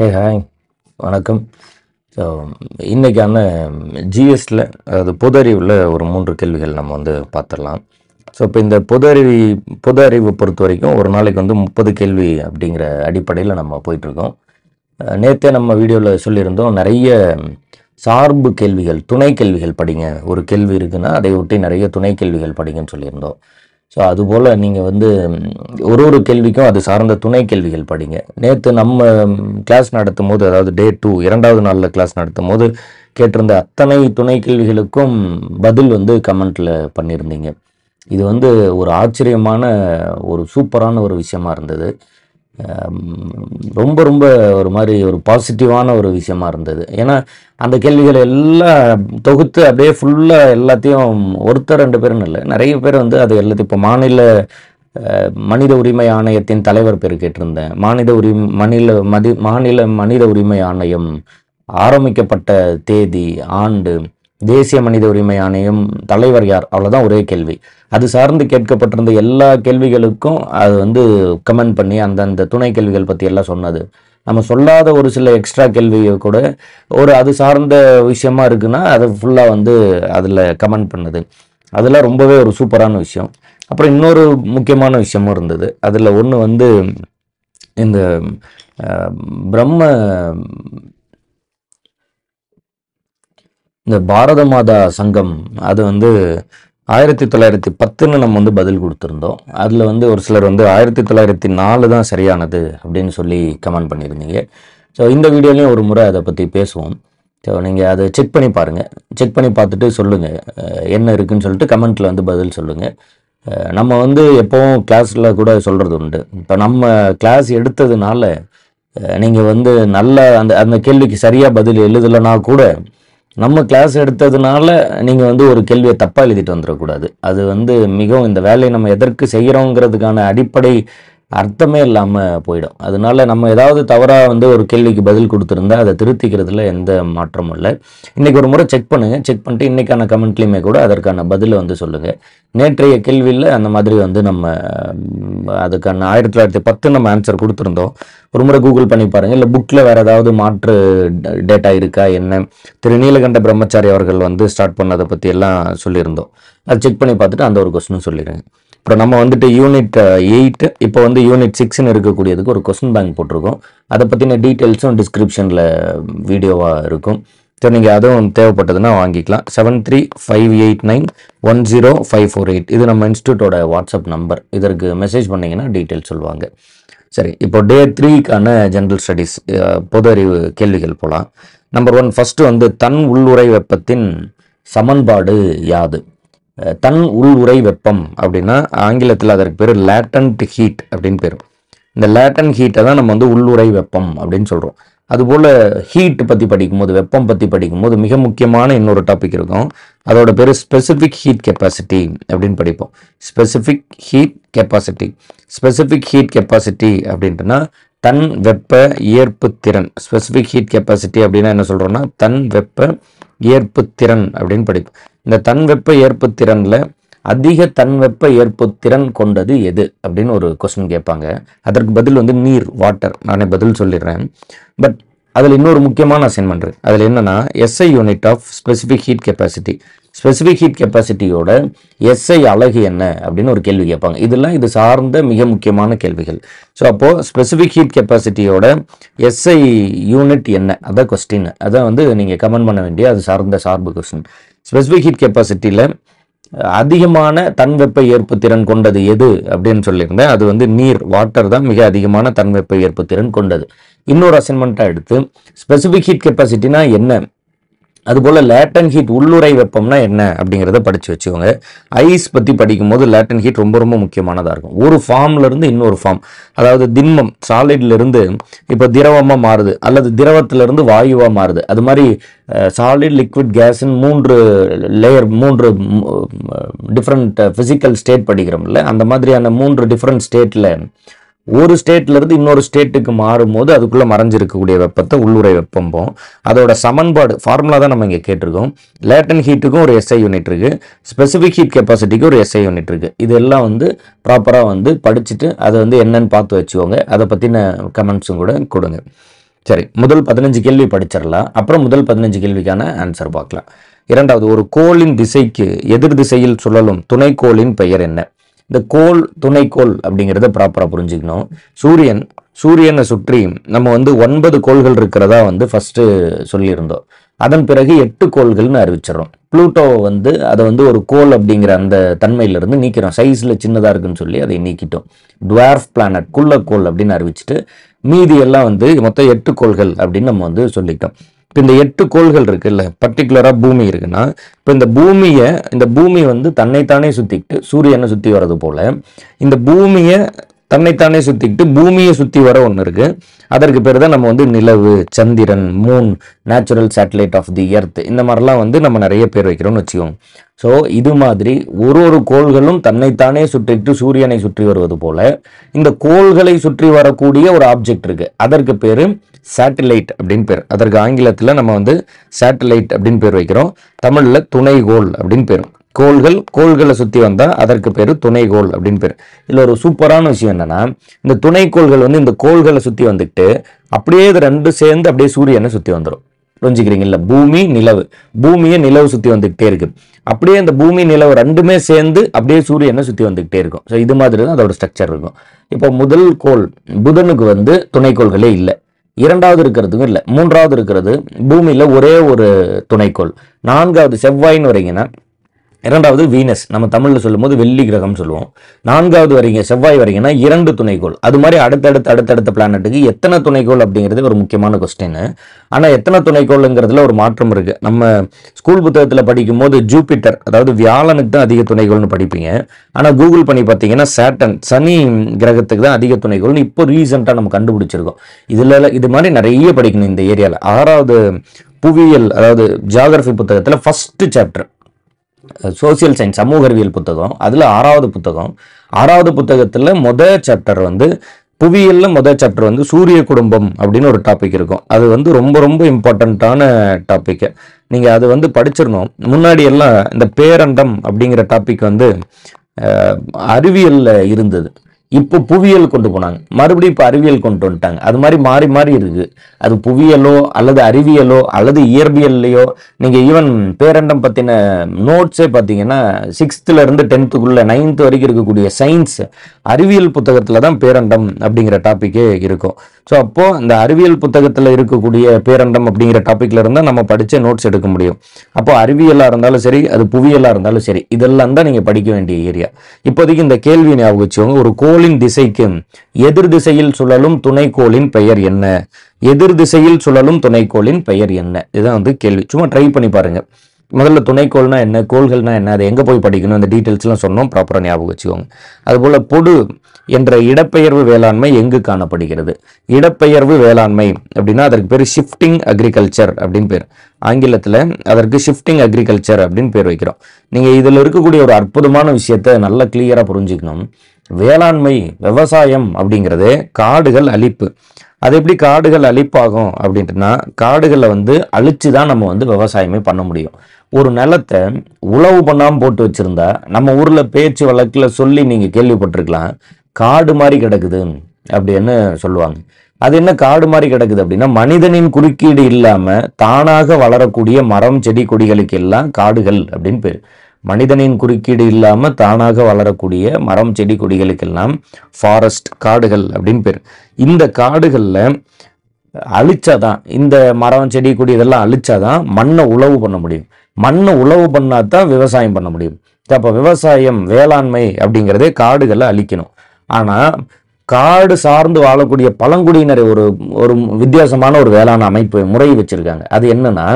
Hi வணக்கம். So இன்றைக்கான ஜிஎஸ்டில் அதாவது பொது அறிவில் ஒரு 3 கேள்விகள் நம்ம பார்த்துடலாம். ஸோ இப்போ இந்த பொது அறிவை பொறுத்த வரைக்கும் ஒரு நாளைக்கு 30 கேள்வி அப்படிங்கிற அடிப்படையில் நம்ம போயிட்டுருக்கோம். நேற்றே நம்ம வீடியோவில் சொல்லியிருந்தோம், நிறைய சார்பு கேள்விகள், துணை கேள்விகள் படிங்க. ஒரு கேள்வி இருக்குன்னா அதை ஒட்டி நிறைய துணை கேள்விகள் படிங்கன்னு சொல்லியிருந்தோம். ஸோ அதுபோல் நீங்கள் ஒரு கேள்விக்கும் அது சார்ந்த துணை கேள்விகள் படிங்க. நேற்று நம்ம கிளாஸ் நடத்தும் போது, அதாவது டே 2 2வது நாளில் கிளாஸ் நடத்தும் போது கேட்டிருந்த அத்தனை துணை கேள்விகளுக்கும் பதில் கமெண்ட்டில் பண்ணியிருந்தீங்க. இது ஒரு ஆச்சரியமான ஒரு சூப்பரான ஒரு விஷயமா இருந்தது. ரொம்ப ரொம்ப ஒரு மாதிரி ஒரு பாசிட்டிவான ஒரு விஷயமா இருந்தது. ஏன்னா அந்த கேள்விகளை எல்லாம் தொகுத்து அப்படியே ஃபுல்லாக எல்லாத்தையும் ஒருத்தர் 2 பேருன்னு இல்லை, நிறைய பேர் அது எல்லாத்தையும் இப்போ மனித உரிமை ஆணையத்தின் தலைவர் பேர் கேட்டிருந்தேன். மாநில மனித உரிமை ஆணையம் ஆரம்பிக்கப்பட்ட தேதி, ஆண்டு, தேசிய மனித உரிமை ஆணையம் தலைவர் யார், அவ்வளோதான் ஒரே கேள்வி. அது சார்ந்து கேட்கப்பட்டிருந்த எல்லா கேள்விகளுக்கும் அது கமெண்ட் பண்ணி அந்தந்த துணை கேள்விகள் பற்றி எல்லாம் சொன்னது. நம்ம சொல்லாத ஒரு சில எக்ஸ்ட்ரா கேள்வியை கூட அது சார்ந்த விஷயமா இருக்குன்னா அதை ஃபுல்லாக அதில் கமெண்ட் பண்ணுது. அதெல்லாம் ரொம்பவே ஒரு சூப்பரான விஷயம். அப்புறம் இன்னொரு முக்கியமான விஷயமும் இருந்தது. அதில் ஒன்று இந்த இந்த பாரத மாதா சங்கம் அது 1910ன்னு நம்ம பதில் கொடுத்துருந்தோம். அதில் ஒரு சிலர் 1904 தான் சரியானது அப்படின்னு சொல்லி கமெண்ட் பண்ணியிருந்தீங்க. ஸோ இந்த வீடியோலையும் ஒரு முறை அதை பற்றி பேசுவோம். ஸோ நீங்கள் அதை செக் பண்ணி பாருங்கள். செக் பண்ணி பார்த்துட்டு சொல்லுங்கள் என்ன இருக்குதுன்னு சொல்லிட்டு கமெண்ட்டில் பதில் சொல்லுங்கள். நம்ம எப்போவும் கிளாஸில் கூட சொல்கிறது உண்டு. இப்போ நம்ம கிளாஸ் எடுத்ததுனால நீங்கள் நல்ல அந்த கேள்விக்கு சரியாக பதில் எழுதலைனா கூட நம்ம கிளாஸ் எடுத்ததுனால நீங்கள் ஒரு கேள்வியை தப்பாக எழுதிட்டு வந்துடக்கூடாது. அது மிகவும் இந்த வேலையை நம்ம எதற்கு செய்கிறோங்கிறதுக்கான அடிப்படை அர்த்தமே இல்லாமல் போயிடும். அதனால நம்ம ஏதாவது தவறாக ஒரு கேள்விக்கு பதில் கொடுத்துருந்தா அதை திருத்திக்கிறதுல எந்த மாற்றமும் இல்லை. இன்றைக்கி ஒரு முறை செக் பண்ணுங்கள். செக் பண்ணிட்டு இன்றைக்கான கமெண்ட்லேயுமே கூட அதற்கான பதிலை சொல்லுங்கள். நேற்றைய கேள்வியில் அந்த மாதிரி நம்ம அதுக்கான 1910 நம்ம ஆன்சர் கொடுத்துருந்தோம். ஒரு முறை கூகுள் பண்ணி பாருங்கள். இல்லை புக்கில் வேறு ஏதாவது மாற்று டேட்டா இருக்கா என்ன, திரு நீலகண்ட பிரம்மச்சாரி அவர்கள் ஸ்டார்ட் பண்ணதை பற்றி எல்லாம் சொல்லியிருந்தோம். அதை செக் பண்ணி பார்த்துட்டு அந்த ஒரு கொஸ்டினும் சொல்லிடுங்க. அப்புறம் நம்ம யூனிட் 8 இப்போ யூனிட் 6ன்னு இருக்கக்கூடியதுக்கு ஒரு கொஸ்டின் பேங்க் போட்டிருக்கோம். அதை பற்றின டீட்டெயில்ஸும் டிஸ்கிரிப்ஷனில் வீடியோவாக இருக்கும். ஸோ நீங்கள் அதுவும் தேவைப்பட்டதுன்னா வாங்கிக்கலாம். 7358910548 இது நம்ம இன்ஸ்டியூட்டோட வாட்ஸ்அப் நம்பர். இதற்கு மெசேஜ் பண்ணிங்கன்னா டீட்டெயில்ஸ் சொல்லுவாங்க. சரி, இப்போ டே 3க்கான ஜென்ரல் ஸ்டடீஸ் பொது அறிவு கேள்விகள் போகலாம். நம்பர் 1 ஃபஸ்ட்டு தன் உள்ளுறை வெப்பத்தின் சமன்பாடு யாது? தன் உள்ளுறை வெப்பம் அப்படின்னா ஆங்கிலத்தில் அதற்கு பேர் லேட்டன்ட் ஹீட் அப்படின்னு பேர். இந்த லேட்டன்ட் ஹீட்டை தான் நம்ம உள்ளுறை வெப்பம் அப்படின்னு சொல்கிறோம். அதுபோல் ஹீட் பற்றி படிக்கும்போது, வெப்பம் பற்றி படிக்கும்போது மிக முக்கியமான இன்னொரு டாபிக் இருக்கும். அதோட பேர் ஸ்பெசிஃபிக் ஹீட் கெப்பாசிட்டி அப்படின்னு படிப்போம். ஸ்பெசிஃபிக் ஹீட் கெப்பாசிட்டி அப்படின்ட்டுனா தன் வெப்ப ஏற்பு திறன். ஸ்பெசிஃபிக் ஹீட் கெப்பாசிட்டி அப்படின்னா என்ன சொல்கிறோன்னா தன் வெப்ப ஏற்பு திறன் அப்படின்னு படிப்போம். இந்த தன் வெப்ப ஏற்பு திறனில் அதிக தன் வெப்ப ஏற்பு திறன் கொண்டது எது அப்படின்னு ஒரு கொஸ்டின் கேட்பாங்க. அதற்கு பதில் நீர், வாட்டர். நானே பதில் சொல்லிடுறேன். பட் அதில் இன்னொரு முக்கியமான அசைன்மெண்ட் இருக்குது. அதில் என்னென்னா SI unit of specific heat capacity. Specific heat கெப்பாசிட்டியோட எஸ்ஐ அலகு என்ன அப்படின்னு ஒரு கேள்வி கேட்பாங்க. இது சார்ந்த மிக முக்கியமான கேள்விகள். ஸோ அப்போது ஸ்பெசிஃபிக் ஹீட் கெப்பாசிட்டியோட எஸ்ஐ யூனிட் என்ன, அதான் கொஸ்டின். அதான் நீங்கள் கமெண்ட் பண்ண வேண்டிய அது சார்ந்த சார்பு கொஸ்டின். ஸ்பெசிஃபிக் ஹீட் கெப்பாசிட்டியில் அதிகமான தன் வெப்ப ஏற்பு திறன் கொண்டது எது அப்படின்னு சொல்லியிருந்தேன். அது நீர், வாட்டர் தான் மிக அதிகமான தன் வெப்ப ஏற்பு திறன் கொண்டது. இன்னொரு அசைன்மெண்ட்டாக எடுத்து ஸ்பெசிஃபிக் ஹீட் கெப்பாசிட்டினா என்ன, அதுபோல் லேட்டன் ஹீட் உள்ளுறை வெப்பம்னா என்ன அப்படிங்கிறத படித்து வச்சுக்கோங்க. ஐஸ் பற்றி படிக்கும்போது லேட்டன் ஹீட் ரொம்ப ரொம்ப முக்கியமானதாக இருக்கும். ஒரு ஃபார்ம்லேருந்து இன்னொரு ஃபார்ம், அதாவது திண்மம் சாலிட்லேருந்து இப்போ திரவமாக மாறுது அல்லது திரவத்திலிருந்து வாயுவாக மாறுது. அது மாதிரி சாலிட், லிக்விட், கேஸ்ன்னு 3 டிஃப்ரெண்ட் ஃபிசிக்கல் ஸ்டேட் படிக்கிறோம்ல, அந்த மாதிரியான 3 டிஃப்ரெண்ட் ஸ்டேட்டில் ஒரு ஸ்டேட்லேருந்து இன்னொரு ஸ்டேட்டுக்கு மாறும்போது அதுக்குள்ளே மறைஞ்சிருக்கக்கூடிய வெப்பத்தை உள்ளுறை வெப்பம்போம். அதோட சமன்பாடு ஃபார்முலா தான் நம்ம இங்கே கேட்டிருக்கோம். லேட்டன் ஹீட்டுக்கும் ஒரு எஸ்ஐ யூனிட் இருக்குது, ஸ்பெசிஃபிக் ஹீட் கெப்பாசிட்டிக்கு ஒரு எஸ்ஐ யூனிட் இருக்குது. இதெல்லாம் ப்ராப்பராக படிச்சுட்டு அதை என்னன்னு பார்த்து வச்சுக்கோங்க. அதை பற்றின கமெண்ட்ஸும் கூட கொடுங்க. சரி, முதல் 15 கேள்வி படிச்சிடலாம். அப்புறம் முதல் 15 கேள்விக்கான ஆன்சர் பார்க்கலாம். இரண்டாவது, ஒரு கோளின் திசைக்கு எதிர் திசையில் சுழலும் துணைக்கோளின் பெயர் என்ன? இந்த கோள் துணைக்கோள் அப்படிங்கிறத ப்ராப்பராக புரிஞ்சுக்கணும். சூரியனை சுற்றி நம்ம வந்து 9 கோள்கள் இருக்கிறதா வந்து ஃபர்ஸ்ட் சொல்லியிருந்தோம். அதன் பிறகு 8 கோள்கள்னு அறிவிச்சிடறோம். புளூட்டோவை வந்து அதை வந்து ஒரு கோள் அப்படிங்கிற அந்த தன்மையிலிருந்து நீக்கிறோம். சைஸ்ல சின்னதாக இருக்குன்னு சொல்லி அதை நீக்கிட்டோம். டுவார்ஃப் பிளானட், குள்ளக்கோள் அப்படின்னு அறிவிச்சுட்டு மீதி எல்லாம் வந்து மொத்தம் 8 கோள்கள் அப்படின்னு நம்ம வந்து சொல்லிட்டோம். இப்போ இந்த 8 கோள்கள் இருக்குல்ல, பர்டிகுலரா பூமி இருக்குன்னா, இப்போ இந்த பூமி வந்து தன்னைத்தானே சுத்திக்கிட்டு சூரியனை சுத்தி வர்றது போல இந்த பூமியை தன்னைத்தானே சுத்திக்கிட்டு பூமியை சுத்தி வர ஒன்று இருக்கு. அதற்கு பேர் தான் நம்ம வந்து நிலவு, சந்திரன், moon, natural satellite of the earth, இந்த மாதிரிலாம் வந்து நம்ம நிறைய பேர் வைக்கிறோம்னு வச்சுக்கோங்க. ஸோ இது மாதிரி ஒரு கோள்களும் தன்னைத்தானே சுற்றிட்டு சூரியனை சுற்றி வருவது போல இந்த கோள்களை சுற்றி வரக்கூடிய ஒரு ஆப்ஜெக்ட் இருக்கு. அதற்கு பேரு சேட்டலைட் அப்படின்னு பேர். அதற்கு ஆங்கிலத்தில் நம்ம வந்து சேட்டலைட் அப்படின்னு பேர் வைக்கிறோம். தமிழ்ல துணைகோள் அப்படின்னு பேர். கோள்களை சுத்தி வந்தா அதற்கு பேரு துணைகோள் அப்படின்னு பேர். இதுல ஒரு சூப்பரான விஷயம் என்னன்னா, இந்த துணைக்கோள்கள் வந்து இந்த கோள்களை சுத்தி வந்துட்டு அப்படியே இது ரெண்டு சேர்ந்து அப்படியே சூரியனை சுத்தி வந்துடும். புரிஞ்சுக்கிறீங்கல்ல? பூமியை நிலவு சுத்தி வந்துகிட்டே இருக்கு. அப்படியே இந்த பூமி நிலவு ரெண்டுமே சேர்ந்து அப்படியே சூரியனை சுத்தி வந்துகிட்டே இருக்கும். ஸோ இது மாதிரி தான் அதோட ஸ்ட்ரக்சர் இருக்கும். இப்போ முதல் கோள் புதனுக்கு வந்து துணைக்கோள்களே இல்லை. இரண்டாவது இருக்கிறதுக்கும் இல்லை. மூன்றாவது இருக்கிறது பூமியில ஒரே ஒரு துணைக்கோள். நான்காவது செவ்வாய்ன்னு வரீங்கன்னா, இரண்டாவது வீனஸ், நம்ம தமிழ்ல சொல்லும் போது வெள்ளி கிரகம் சொல்லுவோம். நான்காவது வரீங்க செவ்வாய் வரீங்கன்னா 2 துணைக்கோள். அது மாதிரி அடுத்தடுத்த பிளானட்டுக்கு எத்தனை துணைக்கோள் அப்படிங்கிறது ஒரு முக்கியமான கொஸ்டின். ஆனா எத்தனை துணைக்கோள்ங்கிறதுல ஒரு மாற்றம் இருக்கு. நம்ம ஸ்கூல் புத்தகத்துல படிக்கும் போது ஜூபிட்டர், அதாவது வியாழனுக்கு தான் அதிக துணைக்கோள்னு படிப்பீங்க. ஆனா கூகுள் பண்ணி பார்த்தீங்கன்னா சாட்டர்ன், சனி கிரகத்துக்கு தான் அதிக துணைக்கோள்னு இப்போ ரீசெண்டா நம்ம கண்டுபிடிச்சிருக்கோம். இது மாதிரி நிறைய படிக்கணும் இந்த ஏரியால. 6வது புவியியல், அதாவது ஜியாகிரபி புத்தகத்துல ஃபர்ஸ்ட் சாப்டர் சோசியல் சயின்ஸ், சமூக அறிவியல் புத்தகம், அதுல 6வது புத்தகத்துல முதல் சாப்டர் வந்து புவியியல்ல முதல் சாப்டர் வந்து சூரிய குடும்பம் அப்படின்னு ஒரு டாபிக் இருக்கும். அது வந்து ரொம்ப ரொம்ப இம்பார்ட்டண்ட்டான டாபிக். நீங்க அது வந்து படிச்சிடணும். முன்னாடி எல்லாம் இந்த பேரண்டம் அப்படிங்கிற டாபிக் வந்து அறிவியல்ல இருந்தது. இப்போ புவியியல் கொண்டு போனாங்க, மறுபடியும் இப்போ அறிவியல் கொண்டு வந்துட்டாங்க. அது மாதிரி மாறி மாறி இருக்கு. அது புவியியலோ அல்லது அறிவியலோ அல்லது இயற்பியல்லையோ, நீங்க ஈவன் பேரண்டம் பத்தின நோட்ஸே பார்த்தீங்கன்னா 6th இருந்து 10th 9th வரைக்கும் இருக்கக்கூடிய சயின்ஸ் அறிவியல் புத்தகத்துல தான் பேரண்டம் அப்படிங்கிற டாபிக்கே இருக்கும். ஸோ அப்போ இந்த அறிவியல் புத்தகத்துல இருக்கக்கூடிய பேரண்டம் அப்படிங்கிற டாபிக்ல இருந்தா நம்ம படிச்ச நோட்ஸ் எடுக்க முடியும். அப்போ அறிவியலா இருந்தாலும் சரி, அது புவியியலா இருந்தாலும் சரி, இதெல்லாம் தான் நீங்க படிக்க வேண்டிய ஏரியா. இப்போதைக்கு இந்த கேள்வி ஞாபகம் வச்சுக்கோங்க. ஒரு கோளின் திசைக்கு எதிர் திசையில் சுழலும் துணைக்கோளின் பெயர் என்ன? எதிர் திசையில் சுழலும் துணைக்கோளின் பெயர் என்ன? இதுதான் வந்து கேள்வி. சும்மா ட்ரை பண்ணி பாருங்க. முதல்ல துணைக்கோள்னா என்ன, கோள்கள்னா என்ன, அதை எங்க போய் படிக்கணும், அந்த டீட்டெயில்ஸ்லாம் சொன்னோம், ப்ராப்பரா ஞாபகம் வச்சுக்கோங்க. அதுபோல பொடு என்ற இடப்பெயர்வு வேளாண்மை எங்கு காணப்படுகிறது? இடப்பெயர்வு வேளாண்மை அப்படின்னா அதற்கு பேர் ஷிஃப்டிங் அக்ரிகல்ச்சர் அப்படின்னு பேர். ஆங்கிலத்துல அதற்கு ஷிஃப்டிங் அக்ரிகல்ச்சர் அப்படின்னு பேர் வைக்கிறோம். நீங்க இதுல இருக்கக்கூடிய ஒரு அற்புதமான விஷயத்த நல்லா கிளியரா புரிஞ்சுக்கணும். வேளாண்மை, விவசாயம் அப்படிங்கிறது காடுகள் அழிப்பு. அது எப்படி காடுகள் அழிப்பாகும் அப்படின்ட்டுனா, காடுகளை வந்து அழிச்சு தான் நம்ம வந்து விவசாயமே பண்ண முடியும். ஒரு நிலத்தை உழவு பண்ணாம போட்டு வச்சிருந்தா, நம்ம ஊர்ல பேச்சு வழக்குல சொல்லி நீங்க கேள்விப்பட்டிருக்கலாம், காடு மாதிரி கிடக்குது அப்படின்னு சொல்லுவாங்க. அது என்ன காடு மாதிரி கிடக்குது அப்படின்னா, மனிதனின் குறுக்கீடு இல்லாம தானாக வளரக்கூடிய மரம், செடி, கொடிகளுக்கு எல்லாம் காடுகள் அப்படின்னு பேர். மனிதனின் குறுக்கீடு இல்லாம தானாக வளரக்கூடிய மரம், செடி, கொடிகளுக்கெல்லாம் ஃபாரஸ்ட், காடுகள் அப்படின்னு பேர். இந்த காடுகள்ல அழிச்சாதான், இந்த மரம், செடி, கொடி இதெல்லாம் அழிச்சாதான் மண்ணை உழவு பண்ண முடியும். மண்ணை உழவு பண்ணாதான் விவசாயம் பண்ண முடியும். அப்ப விவசாயம், வேளாண்மை அப்படிங்கிறதே காடுகளை அழிக்கணும். ஆனா காடு சார்ந்து வாழக்கூடிய பழங்குடியினர் ஒரு வித்தியாசமான ஒரு வேளாண் அமைப்பு முறை வச்சிருக்காங்க. அது என்னன்னா,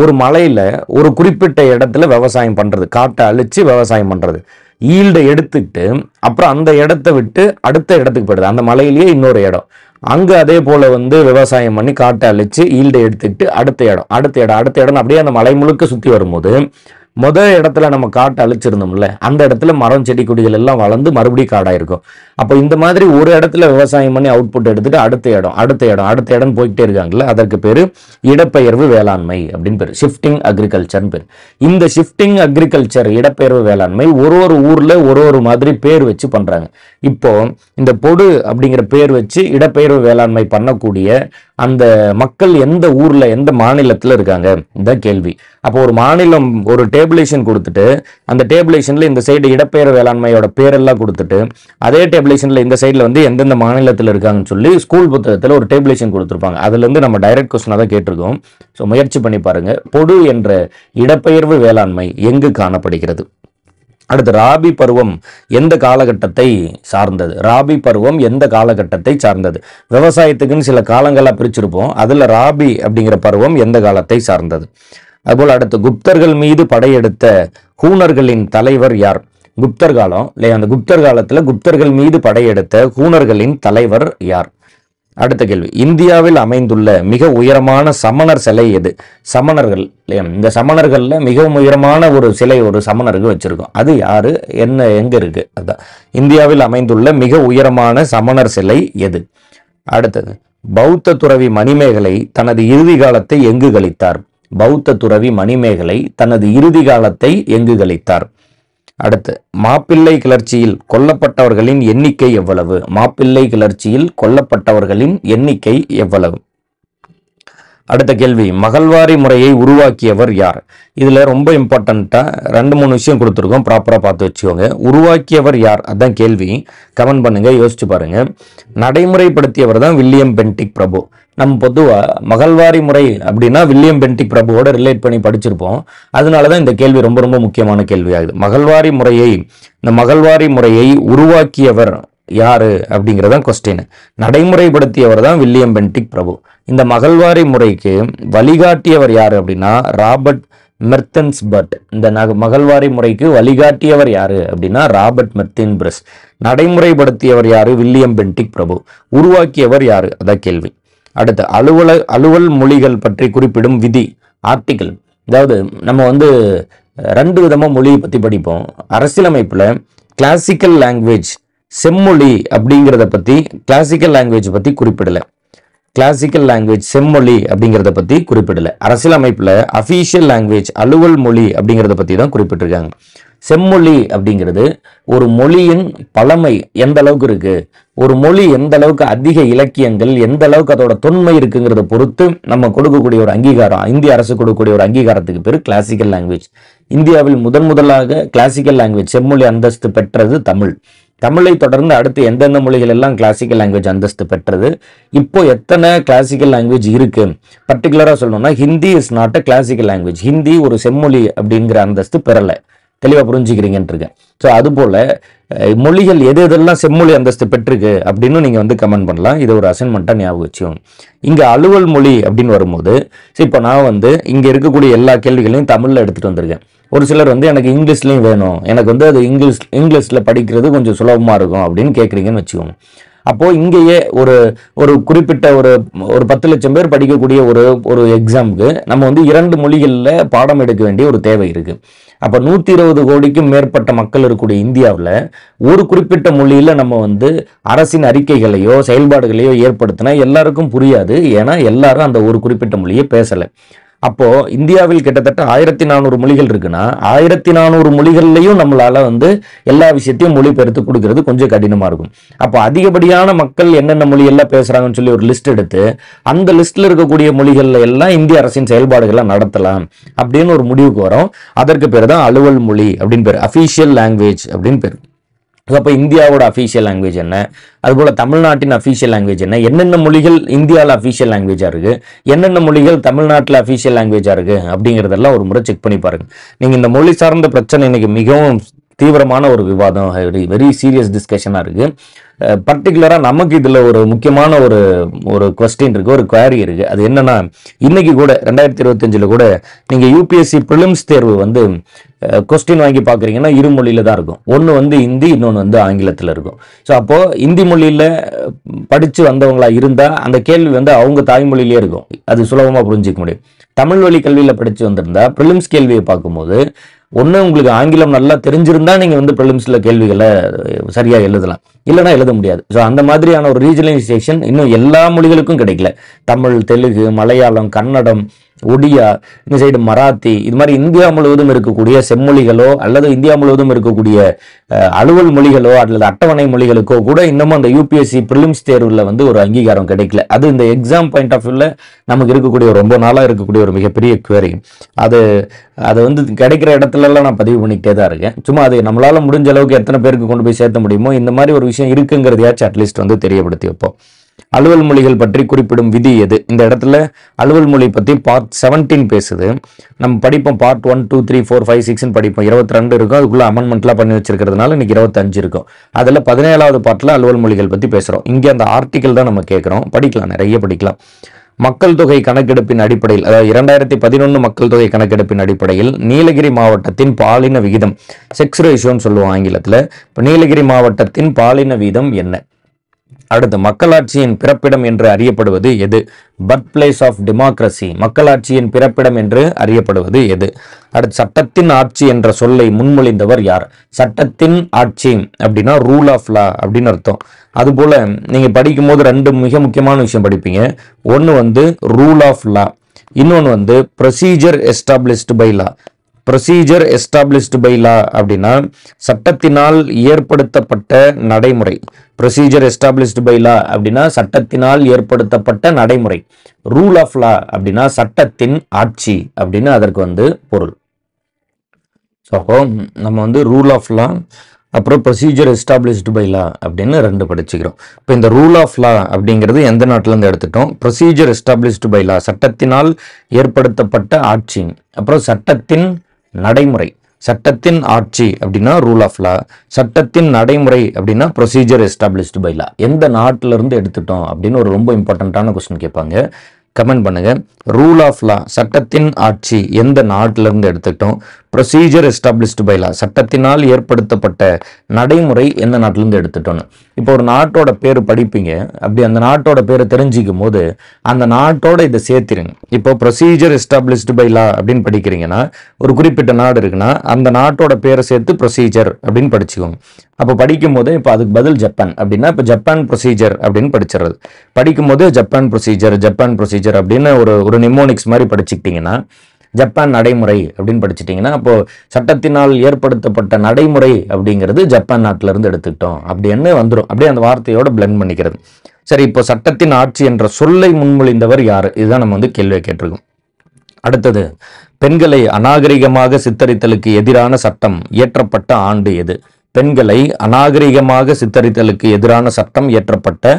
ஒரு மலையில ஒரு குறிப்பிட்ட இடத்துல விவசாயம் பண்றது, காட்டை அழிச்சு விவசாயம் பண்றது, ஈல்டை எடுத்துக்கிட்டு அப்புறம் அந்த இடத்த விட்டு அடுத்த இடத்துக்கு போயிடுது. அந்த மலையிலேயே இன்னொரு இடம், அங்க அதே போல வந்து விவசாயம் பண்ணி காட்டை அழிச்சு ஈல்டை எடுத்துக்கிட்டு அடுத்த இடம் அப்படியே அந்த மலை முழுக்க சுத்தி வரும்போது, முதல் இடத்துல நம்ம காட்டை அழிச்சிருந்தோம்ல, அந்த இடத்துல மரம், செடி, கொடிகள் எல்லாம் வளர்ந்து மறுபடியும் காடாயிருக்கும். அப்போ இந்த மாதிரி ஒரு இடத்துல விவசாயம் பண்ணி அவுட்புட் எடுத்துட்டு அடுத்த இடம் போய்கிட்டே இருக்காங்கல்ல, அதற்கு பேரு இடப்பெயர்வு வேளாண்மை அப்படின்னு பேரு, ஷிஃப்டிங் அக்ரிகல்ச்சர்னு பேரு. இந்த ஷிஃப்டிங் அக்ரிகல்ச்சர், இடப்பெயர்வு வேளாண்மை ஒரு ஊர்ல ஒரு மாதிரி பேர் வச்சு பண்றாங்க. இப்போ இந்த பொடு அப்படிங்கிற பேர் வச்சு இடப்பெயர்வு வேளாண்மை பண்ணக்கூடிய அந்த மக்கள் எந்த ஊர்ல எந்த மாநிலத்துல இருக்காங்க இந்த கேள்வி. அப்போ ஒரு மாநிலம் ஒரு டேபிளேஷன் கொடுத்துட்டு அந்த டேபிளேஷன்ல இந்த சைடு இடப்பெயர் வேளாண்மையோட பேரெல்லாம் கொடுத்துட்டு அதே டேபிளேஷன்ல இந்த சைடுல வந்து எந்தெந்த மாநிலத்தில் இருக்காங்கன்னு சொல்லி ஸ்கூல் புத்தகத்துல ஒரு டேபிளேஷன் கொடுத்துருப்பாங்க. அதுல இருந்து நம்ம டைரக்ட் கொஸ்டினா தான் கேட்டிருக்கோம். ஸோ முயற்சி பண்ணி பாருங்க. பொடு என்ற இடப்பெயர்வு வேளாண்மை எங்கு காணப்படுகிறது? அடுத்து ராபி பருவம் எந்த காலகட்டத்தை சார்ந்தது? ராபி பருவம் எந்த காலகட்டத்தை சார்ந்தது? விவசாயத்துக்குன்னு சில காலங்களா பிரிச்சிருப்போம். அதுல ராபி அப்படிங்கிற பருவம் எந்த காலத்தை சார்ந்தது? அதுபோல் அடுத்து குப்தர்கள் மீது படையெடுத்த ஹூணர்களின் தலைவர் யார்? குப்தர் காலம் இல்லையா? அந்த குப்தர் காலத்துல குப்தர்கள் மீது படையெடுத்த ஹூணர்களின் தலைவர் யார்? அடுத்த கேள்வி, இந்தியாவில் அமைந்துள்ள மிக உயரமான சமணர் சிலை எது? சமணர்கள் இல்லையா? இந்த சமணர்கள்ல மிகவும் உயரமான ஒரு சிலை ஒரு சமணருக்கு வச்சிருக்கோம். அது யாரு, என்ன, எங்க இருக்கு? அதான் இந்தியாவில் அமைந்துள்ள மிக உயரமான சமணர் சிலை எது? அடுத்தது, பௌத்த துறவி மணிமேகலை தனது இறுதி காலத்தை எங்கு கழித்தார்? பௌத்த துறவி மணிமேகலை தனது இறுதி காலத்தை எங்கு கழித்தார்? அடுத்து, மாப்பிள்ளை கிளர்ச்சியில் கொல்லப்பட்டவர்களின் எண்ணிக்கை எவ்வளவு? மாப்பிள்ளை கிளர்ச்சியில் கொல்லப்பட்டவர்களின் எண்ணிக்கை எவ்வளவு? அடுத்த கேள்வி, மகள்வாரி முறையை உருவாக்கியவர் யார்? இதுல ரொம்ப இம்பார்ட்டண்டா 2-3 விஷயம் கொடுத்துருக்கோம், ப்ராப்பரா பார்த்து வச்சுக்கோங்க. உருவாக்கியவர் யார் அதான் கேள்வி. கமெண்ட் பண்ணுங்க, யோசிச்சு பாருங்க. நடைமுறைப்படுத்தியவர் தான் வில்லியம் பென்டிக் பிரபு. நம்ம பொதுவா மகள்வாரி முறை அப்படின்னா வில்லியம் பென்டிக் பிரபுவோட ரிலேட் பண்ணி படிச்சிருப்போம். அதனாலதான் இந்த கேள்வி ரொம்ப ரொம்ப முக்கியமான கேள்வி ஆகுது. இந்த மகள்வாரி முறையை உருவாக்கியவர் யாரு அப்படிங்கிறதான் கொஸ்டின். நடைமுறைப்படுத்தியவர் தான் வில்லியம் பென்டிக் பிரபு. இந்த மகள்வாரி முறைக்கு வழிகாட்டியவர் யாரு அப்படின்னா ராபர்ட் மெர்த்தன்ஸ்பர்ட். இந்த மகள்வாரி முறைக்கு வழிகாட்டியவர் யாரு அப்படின்னா ராபர்ட் மெர்த்தன்ஸ்பர்ட். நடைமுறைப்படுத்தியவர் யாரு? வில்லியம் பென்டிக் பிரபு. உருவாக்கியவர் யாரு? அதான் கேள்வி. அடுத்து, அலுவல் மொழிகள் பற்றி குறிப்பிடும் விதி, ஆர்டிகிள். அதாவது நம்ம வந்து 2 விதமா மொழியை பத்தி படிப்போம். அரசியலமைப்புல கிளாசிக்கல் லாங்குவேஜ், செம்மொழி அப்படிங்கிறத பத்தி, கிளாசிக்கல் லாங்குவேஜ் பத்தி குறிப்பிடல. கிளாசிக்கல் லாங்குவேஜ் செம்மொழி அப்படிங்கிறத பத்தி குறிப்பிடல. அரசியலமைப்புல அபிஷியல் லாங்குவேஜ், அலுவல் மொழி அப்படிங்கிறத பத்தி தான் குறிப்பிட்டிருக்காங்க. செம்மொழி அப்படிங்கிறது ஒரு மொழியின் பழமை எந்த அளவுக்கு இருக்கு, ஒரு மொழி எந்த அளவுக்கு அதிக இலக்கியங்கள், எந்த அளவுக்கு அதோட தொன்மை இருக்குங்கிறத பொறுத்து நம்ம கொடுக்கக்கூடிய ஒரு அங்கீகாரம், இந்திய அரசு கொடுக்கக்கூடிய ஒரு அங்கீகாரத்துக்கு பேரு கிளாசிக்கல் லாங்குவேஜ். இந்தியாவில் முதலாக கிளாசிக்கல் லாங்குவேஜ் செம்மொழி அந்தஸ்து பெற்றது தமிழ். தமிழை தொடர்ந்து அடுத்து எந்தெந்த மொழிகள் எல்லாம் கிளாசிக்கல் லாங்குவேஜ் அந்தஸ்து பெற்றது? இப்போ எத்தனை கிளாசிக்கல் லாங்குவேஜ் இருக்கு? பர்டிகுலரா சொல்லணும்னா Hindi is not a classical language. Hindi ஒரு செம்மொழி அப்படிங்கிற அந்தஸ்து பெறல. தெளிவா புரிஞ்சுக்கிறீங்கன்னு இருக்கேன். ஸோ அது போல மொழிகள் எதெல்லாம் செம்மொழி அந்தஸ்து பெற்றிருக்கு அப்படின்னு நீங்க வந்து கமெண்ட் பண்ணலாம். இது ஒரு அசைன்மெண்ட்டா ஞாபகம் வச்சுக்கோங்க. இங்க அலுவல் மொழி அப்படின்னு வரும்போது இப்போ நான் வந்து இங்க இருக்கக்கூடிய எல்லா கேள்விகளையும் தமிழ்ல எடுத்துட்டு வந்திருக்கேன். ஒரு சிலர் வந்து எனக்கு இங்கிலீஷ்லயும் வேணும், எனக்கு வந்து அது இங்கிலீஷ்ல படிக்கிறது கொஞ்சம் சுலபமா இருக்கும் அப்படின்னு கேட்குறீங்கன்னு வச்சுக்கோங்க. அப்போ இங்கேயே ஒரு குறிப்பிட்ட ஒரு 10 லட்சம் பேர் படிக்கக்கூடிய ஒரு எக்ஸாமுக்கு நம்ம வந்து 2 மொழிகள்ல பாடம் எடுக்க வேண்டிய ஒரு தேவை இருக்கு. அப்ப 120 கோடிக்கும் மேற்பட்ட மக்கள் இருக்கக்கூடிய இந்தியாவில் ஒரு குறிப்பிட்ட மொழியில நம்ம வந்து அரசின் அறிக்கைகளையோ செயல்பாடுகளையோ ஏற்படுத்தினா எல்லாருக்கும் புரியாது. ஏன்னா எல்லாரும் அந்த ஒரு குறிப்பிட்ட மொழியை பேசல. அப்போ இந்தியாவில் கிட்டத்தட்ட 1400 மொழிகள் இருக்குன்னா 1400 மொழிகள்லையும் நம்மளால வந்து எல்லா விஷயத்தையும் மொழிபெயர்த்து கொடுக்கறது கொஞ்சம் கடினமா இருக்கும். அப்போ அதிகப்படியான மக்கள் என்னென்ன மொழி எல்லாம் பேசுறாங்கன்னு சொல்லி ஒரு லிஸ்ட் எடுத்து அந்த லிஸ்ட்ல இருக்கக்கூடிய மொழிகள்ல எல்லாம் இந்திய அரசின் செயல்பாடுகளை நடத்தலாம் அப்படின்னு ஒரு முடிவுக்கு வரும். அதற்கு பேர் தான் அலுவல் மொழி அப்படின்னு பேர், அபிஷியல் லாங்குவேஜ் அப்படின்னு பேர். அப்போ இந்தியாவோட அஃபீஷியல் லாங்குவேஜ் என்ன, அதுபோல் தமிழ்நாட்டின் அஃபீஷியல் லாங்குவேஜ் என்ன, என்னென்ன மொழிகள் இந்தியாவில் அஃபீஷியல் லாங்குவேஜாக இருக்குது, என்னென்ன மொழிகள் தமிழ்நாட்டில் அஃபீஷியல் லாங்குவேஜாக இருக்குது அப்படிங்கிறதெல்லாம் ஒரு முறை செக் பண்ணி பாருங்கள். நீங்கள் இந்த மொழி சார்ந்த பிரச்சனை இன்னைக்கு மிகவும் தீவிரமான ஒரு விவாதம், வெரி சீரியஸ் டிஸ்கஷனாக இருக்குது. பர்டிகுலராக நமக்கு இதில் ஒரு முக்கியமான ஒரு கொஸ்டின் இருக்குது, ஒரு குவாரி இருக்குது. அது என்னன்னா, இன்னைக்கு கூட 2025 கூட நீங்கள் யூபிஎஸ்சி ப்ரிலிம்ஸ் தேர்வு வந்து கொஸ்டின் வாங்கி பார்க்குறீங்கன்னா 2 மொழியில தான் இருக்கும். ஒன்று வந்து ஹிந்தி, இன்னொன்று வந்து ஆங்கிலத்தில் இருக்கும். ஸோ அப்போது ஹிந்தி மொழியில் படித்து வந்தவங்களா இருந்தால் அந்த கேள்வி வந்து அவங்க தாய்மொழியிலே இருக்கும், அது சுலபமாக புரிஞ்சிக்க முடியும். தமிழ் வழி கல்வியில் படித்து வந்திருந்தா ப்ரிலிம்ஸ் கேள்வியை பார்க்கும்போது ஒன்று உங்களுக்கு ஆங்கிலம் நல்லா தெரிஞ்சிருந்தா நீங்கள் வந்து ப்ரிலிம்ஸில் கேள்விகளை சரியாக எழுதலாம், இல்லைனா எழுத முடியாது. ஸோ அந்த மாதிரியான ஒரு ரீஜனலைசேஷன் இன்னும் எல்லா மொழிகளுக்கும் கிடைக்கல. தமிழ், தெலுங்கு, மலையாளம், கன்னடம், ஒடியா, இந்த சைடு மராத்தி, இது மாதிரி இந்தியா முழுவதும் இருக்கக்கூடிய செம்மொழிகளோ அல்லது இந்தியா முழுவதும் இருக்கக்கூடிய அலுவல் மொழிகளோ அல்லது அட்டவணை மொழிகளுக்கோ கூட இன்னமும் அந்த யூபிஎஸ்சி ப்ரிலிம்ஸ் தேர்வில் வந்து ஒரு அங்கீகாரம் கிடைக்கல. அது இந்த எக்ஸாம் பாயிண்ட் ஆஃப் வியூவில் நமக்கு இருக்கக்கூடிய ரொம்ப நாளாக இருக்கக்கூடிய ஒரு மிகப்பெரிய குவரி. அது வந்து கிடைக்கிற இடத்துலலாம் நான் பதிவு பண்ணிக்கிட்டே தான் இருக்கேன். சும்மா அது நம்மளால முடிஞ்ச அளவுக்கு எத்தனை பேருக்கு கொண்டு போய் சேர்த்த முடியுமோ இந்த மாதிரி ஒரு விஷயம் இருக்குங்கிறதையாச்சும் அட்லீஸ்ட் வந்து தெரியப்படுத்தி வைப்போம். அலுவல் மொழிகள் பற்றி குறிப்பிடும் விதி எது? இந்த இடத்துல அலுவல் மொழி பற்றி பார்ட் 17 பேசுது. நம்ம படிப்போம் பார்ட் 1, 2, 3, 4, 5, 6 படிப்போம். 22 இருக்கும். அதுக்குள்ள அமெண்ட்மெண்ட்லாம் பண்ணி வச்சிருக்கிறதுனால இன்னைக்கு 25 இருக்கும். அதில் 17வது பார்ட்ல அலுவல் மொழிகள் பற்றி பேசுகிறோம். இங்கே அந்த ஆர்டிக்கல் தான் நம்ம கேட்குறோம். படிக்கலாம், நிறைய படிக்கலாம். மக்கள் தொகை கணக்கெடுப்பின் அடிப்படையில், அதாவது 2011 மக்கள் தொகை கணக்கெடுப்பின் அடிப்படையில் நீலகிரி மாவட்டத்தின் பாலின விகிதம், செக்ஸ் ரேஷியோன்னு சொல்லுவோம் ஆங்கிலத்தில். இப்போ நீலகிரி மாவட்டத்தின் பாலின வீதம் என்ன? அடுத்து, மக்களாட்சியின் பிறப்பிடம் என்று அறியப்படுவது எது? பர்த் பிளேஸ் ஆஃப் டெமோக்ரஸி, மக்களாட்சியின் பிறப்பிடம் என்று அறியப்படுவது எது? அடுத்து, சட்டத்தின் ஆட்சி என்ற சொல்லை முன்மொழிந்தவர் யார்? சட்டத்தின் ஆட்சி அப்படின்னா ரூல் ஆஃப் லா அப்படின்னு அர்த்தம். அதுபோல நீங்க படிக்கும் போது 2 மிக முக்கியமான விஷயம் படிப்பீங்க. ஒன்று வந்து ரூல் ஆஃப் லா, இன்னொன்று வந்து procedure established by law. Procedure established by law அப்படின்னா சட்டத்தினால் ஏற்படுத்தப்பட்ட நடைமுறை. ப்ரொசீஜர் எஸ்டாப்ளிஷ்டு பை லா அப்படின்னா சட்டத்தினால் ஏற்படுத்தப்பட்ட நடைமுறை. ரூல் ஆஃப் லா அப்படின்னா சட்டத்தின் ஆட்சி அப்படின்னு அதற்கு வந்து பொருள். ஸோ அப்போ நம்ம வந்து ரூல் ஆஃப் லா அப்புறம் ப்ரொசீஜர் எஸ்டாப்ளிஷ்டு பை லா அப்படின்னு 2 படிச்சுக்கிறோம். இப்போ இந்த ரூல் ஆஃப் லா அப்படிங்கிறது எந்த நாட்டிலேருந்து எடுத்துட்டோம்? ப்ரொசீஜர் எஸ்டாப்ளிஷ்டு பை லா சட்டத்தினால் ஏற்படுத்தப்பட்ட ஆட்சி, அப்புறம் சட்டத்தின் நடைமுறை. சட்டத்தின் ஆட்சி அப்படின்னா ரூல் ஆஃப் லா, சட்டத்தின் நடைமுறை அப்படின்னா ப்ரொசீஜர் எஸ்டாப்ளிஷ்டு பை லா. எந்த நாட்டிலிருந்து எடுத்துட்டோம் அப்படின்னு ஒரு ரொம்ப இம்பார்ட்டண்ட்டான கொஸ்டின் கேட்பாங்க. கமெண்ட் பண்ணுங்க. ரூல் ஆஃப் லா சட்டத்தின் ஆட்சி எந்த நாட்டிலிருந்து எடுத்துக்கிட்டோம்? ப்ரொசீஜர் எஸ்டாப்ளிஷ்டு பை லா சட்டத்தினால் ஏற்படுத்தப்பட்ட நடைமுறை எந்த நாட்டிலிருந்து எடுத்துட்டோன்னு. இப்போ ஒரு நாட்டோட பேர் படிப்பீங்க. அப்படி அந்த நாட்டோட பேரை தெரிஞ்சிக்கும் போது அந்த நாட்டோட இதை சேர்த்திருங்க. இப்போ ப்ரொசீஜர் எஸ்டாப்ளிஷ்டு பை லா அப்படின்னு படிக்கிறீங்கன்னா ஒரு குறிப்பிட்ட நாடு இருக்குன்னா அந்த நாட்டோட பேரை சேர்த்து ப்ரொசீஜர் அப்படின்னு படிச்சுக்கோங்க. அப்போ படிக்கும் போது இப்போ அதுக்கு பதில் ஜப்பான் அப்படின்னா இப்போ ஜப்பான் ப்ரொசீஜர் அப்படின்னு படிச்சிடுறது. படிக்கும் போது ஜப்பான் ப்ரொசீஜர் அப்படின்னு ஒரு நிமோனிக்ஸ் மாதிரி படிச்சுக்கிட்டீங்கன்னா, ஜப்பான் நடைமுறை அப்படின்னு படிச்சுட்டீங்கன்னா, அப்போ சட்டத்தினால் ஏற்படுத்தப்பட்ட நடைமுறை அப்படிங்கிறது ஜப்பான் நாட்டிலிருந்து எடுத்துக்கிட்டோம் அப்படின்னு வந்துடும். அப்படியே அந்த வார்த்தையோட பிளெண்ட் பண்ணிக்கிறது. சரி, இப்போ சட்டத்தின் ஆட்சி என்ற சொல்லை முன்மொழிந்தவர் யார்? இதுதான் நம்ம வந்து கேள்வியை கேட்டிருக்கோம். அடுத்தது, பெண்களை அநாகரிகமாக சித்தரித்தலுக்கு எதிரான சட்டம் இயற்றப்பட்ட ஆண்டு எது? பெண்களை அநாகரிகமாக சித்தரித்தலுக்கு எதிரான சட்டம் இயற்றப்பட்ட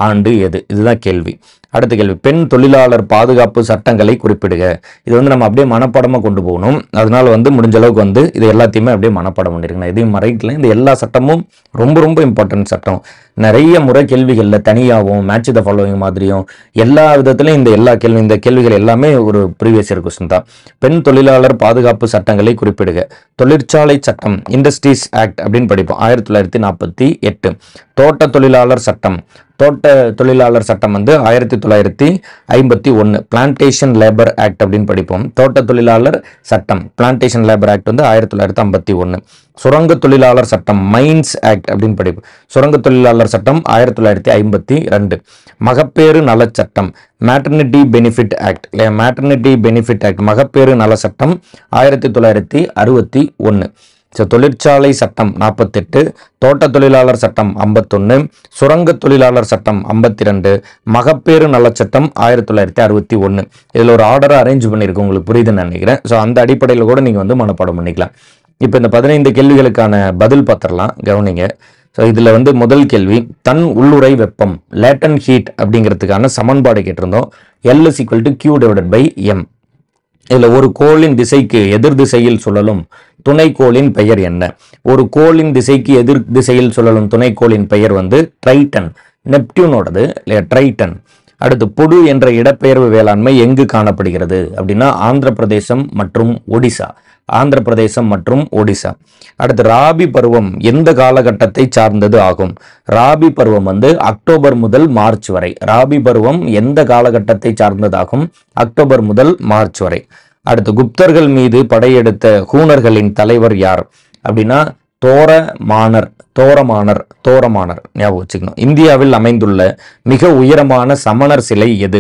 ஆண்டு எது? இதுதான் கேள்வி. அடுத்த கேள்வி, பெண் தொழிலாளர் பாதுகாப்பு சட்டங்களை குறிப்பிடுக. இது வந்து நம்ம அப்படியே மனப்பாடமாக கொண்டு போகணும். அதனால வந்து முடிஞ்ச அளவுக்கு வந்து இது எல்லாத்தையுமே அப்படியே மனப்பாடம் பண்ணிருக்கணும். எதையும் மறைக்கல. இந்த எல்லா சட்டமும் ரொம்ப ரொம்ப இம்பார்ட்டன்ட் சட்டம். நிறைய முறை கேள்விகளில் தனியாகவும் மேட்ச் த ஃபாலோவிங் மாதிரியும் எல்லா விதத்திலையும் இந்த கேள்விகள் எல்லாமே ஒரு ப்ரீவியஸ் இயர் கொஸ்டின் தான். பெண் தொழிலாளர் பாதுகாப்பு சட்டங்களை குறிப்பிடுக. தொழிற்சாலை சட்டம், இண்டஸ்ட்ரீஸ் ஆக்ட் அப்படின்னு படிப்போம், 1948. தோட்ட தொழிலாளர் சட்டம் வந்து 1951. பிளான்டேஷன் லேபர் ஆக்ட் அப்படின்னு படிப்போம். தோட்ட தொழிலாளர் சட்டம், பிளான்டேஷன் லேபர் ஆக்ட் வந்து 1951. சுரங்க தொழிலாளர் சட்டம், மைன்ஸ் ஆக்ட் அப்படின்னு படிப்போம். சுரங்க தொழிலாளர் சட்டம் 1952. மகப்பேறு நல சட்டம், மேட்டர்னிட்டி பெனிஃபிட் ஆக்ட், மகப்பேறு நல சட்டம் 1961. தொழிற்சாலை சட்டம் 48, தோட்ட தொழிலாளர் சட்டம் 51, சுரங்க தொழிலாளர் சட்டம் 52, மகப்பேறு நலச்சட்டம் 1961. இதில் ஒரு ஆர்டரை அரேஞ்ச் பண்ணியிருக்கு, உங்களுக்கு புரியுதுன்னு நினைக்கிறேன். ஸோ அந்த அடிப்படையில் கூட நீங்கள் வந்து மனப்பாடம் பண்ணிக்கலாம். இப்போ இந்த 15 கேள்விகளுக்கான பதில் பார்த்துடலாம், கவனிங்க. ஸோ இதில் வந்து முதல் கேள்வி, தன் உள்ளுறை வெப்பம் லேட்டன் ஹீட் அப்படிங்கிறதுக்கான சமன்பாடு கேட்டிருந்தோம். L = Q/M. இதில் ஒரு கோளின் திசைக்கு எதிர் திசையில் சுழலும் துணைக்கோளின் பெயர் என்ன? ஒரு கோளின் திசைக்கு எதிர் திசையில் சுழலும் துணைக்கோளின் பெயர் வந்து ட்ரைட்டன், நெப்டியூனோடது இல்லையா, ட்ரைட்டன். அடுத்து, பொடு என்ற இடப்பெயர்வு வேளாண்மை எங்கு காணப்படுகிறது அப்படின்னா ஆந்திர பிரதேசம் மற்றும் ஒடிசா. அடுத்து, ராபி பருவம் எந்த காலகட்டத்தை சார்ந்தது ஆகும்? ராபி பருவம் வந்து அக்டோபர் முதல் மார்ச் வரை. ராபி பருவம் எந்த காலகட்டத்தை சார்ந்ததாகும்? அக்டோபர் முதல் மார்ச் வரை. அடுத்து, குப்தர்கள் மீது படையெடுத்த ஹூணர்களின் தலைவர் யார் அப்படின்னா தோரமானர் தோரமானர் ஞாபகம் வச்சுக்கணும். இந்தியாவில் அமைந்துள்ள மிக உயரமான சமணர் சிலை எது?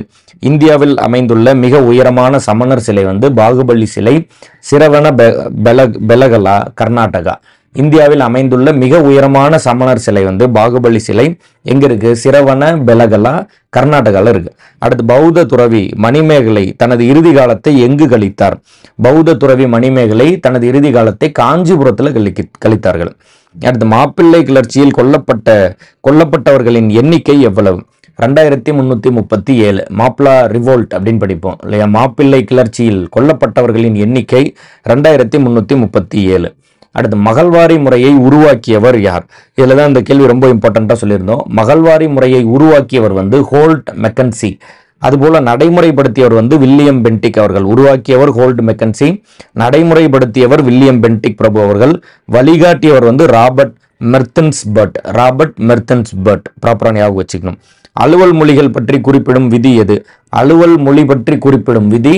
இந்தியாவில் அமைந்துள்ள மிக உயரமான சமணர் சிலை வந்து பாகுபலி சிலை, சிரவண பெலகலா, கர்நாடகா. இந்தியாவில் அமைந்துள்ள மிக உயரமான சமணர் சிலை வந்து பாகுபலி சிலை எங்க இருக்கு? சிரவண பெலகலா, கர்நாடகாவில் இருக்கு. அடுத்து பௌத்த துறவி மணிமேகலை தனது இறுதி காலத்தை எங்கு கழித்தார்? பௌத்த துறவி மணிமேகலை தனது இறுதி காலத்தை காஞ்சிபுரத்தில் கழித்தார்கள். அடுத்து மாப்பிள்ளை கிளர்ச்சியில் கொல்லப்பட்டவர்களின் எண்ணிக்கை எவ்வளவு? 2337. மாப்ளா ரிவோல்ட் அப்படின்னு படிப்போம் இல்லையா? மாப்பிள்ளை கிளர்ச்சியில் கொல்லப்பட்டவர்களின் எண்ணிக்கை 2337. அடுத்து மகள்வாரி முறையை உருவாக்கியவர் யார்? இதுல தான் இந்த கேள்வி ரொம்ப இம்பார்ட்டண்டா சொல்லியிருந்தோம். மகள்வாரி முறையை உருவாக்கியவர் வந்து ஹோல்ட் மெக்கன்சி. அதுபோல நடைமுறைப்படுத்தியவர் வந்து வில்லியம் பென்டிக் அவர்கள். உருவாக்கியவர் ஹோல்ட் மெக்கன்சி, நடைமுறைப்படுத்தியவர் வில்லியம் பென்டிக் பிரபு அவர்கள், வழிகாட்டியவர் வந்து ராபர்ட் மெர்த்தன்ஸ்பர்ட். ப்ராப்பரா ஞாபகம் வச்சுக்கணும். அலுவல் மொழிகள் பற்றி குறிப்பிடும் விதி எது? அலுவல் மொழி பற்றி குறிப்பிடும் விதி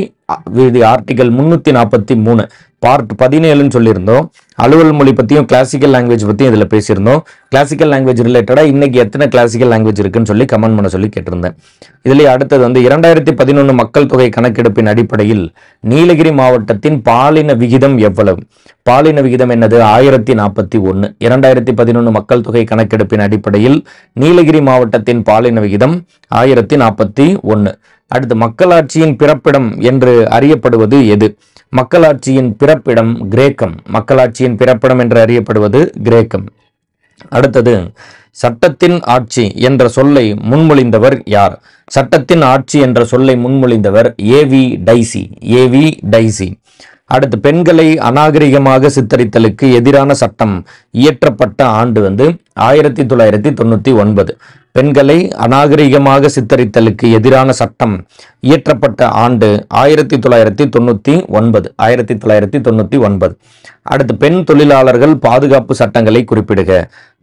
ஆர்டிகல் 343 பார்ட் 17 சொல்லியிருந்தோம். அலுவல் மொழி பற்றியும் கிளாசிக்கல் லாங்குவேஜ் பற்றியும் இதில் பேசியிருந்தோம். கிளாசிக்கல் லாங்குவேஜ் ரிலேட்டடாக இன்னைக்கு எத்தனை கிளாசிக்கல் லாங்குவேஜ் இருக்குன்னு சொல்லி கமெண்ட் பண்ண சொல்லி கேட்டிருந்தேன். இதுலேயே அடுத்தது வந்து 2011 மக்கள் தொகை கணக்கெடுப்பின் அடிப்படையில் நீலகிரி மாவட்டத்தின் பாலின விகிதம் எவ்வளவு? பாலின விகிதம் என்னது? 1041. 2011 மக்கள் தொகை கணக்கெடுப்பின் அடிப்படையில் நீலகிரி மாவட்டத்தின் பாலின விகிதம் 1041. அடுத்து மக்களாட்சியின் பிறப்பிடம் என்று அறியப்படுவது எது? மக்களாட்சியின் பிறப்பிடம் கிரேக்கம். மக்களாட்சியின் பிறப்பிடம் என்று அறியப்படுவது கிரேக்கம். அடுத்தது சட்டத்தின் ஆட்சி என்ற சொல்லை முன்மொழிந்தவர் யார்? சட்டத்தின் ஆட்சி என்ற சொல்லை முன்மொழிந்தவர் ஏவி டைசி. அடுத்து பெண்களை அநாகரிகமாக சித்தரித்தலுக்கு எதிரான சட்டம் இயற்றப்பட்ட ஆண்டு வந்து 1999. பெண்களை அநாகரிகமாக சித்தரித்தலுக்கு எதிரான சட்டம் இயற்றப்பட்ட ஆண்டு 1999. அடுத்து பெண் தொழிலாளர்கள் பாதுகாப்பு சட்டங்களை குறிப்பிடுக.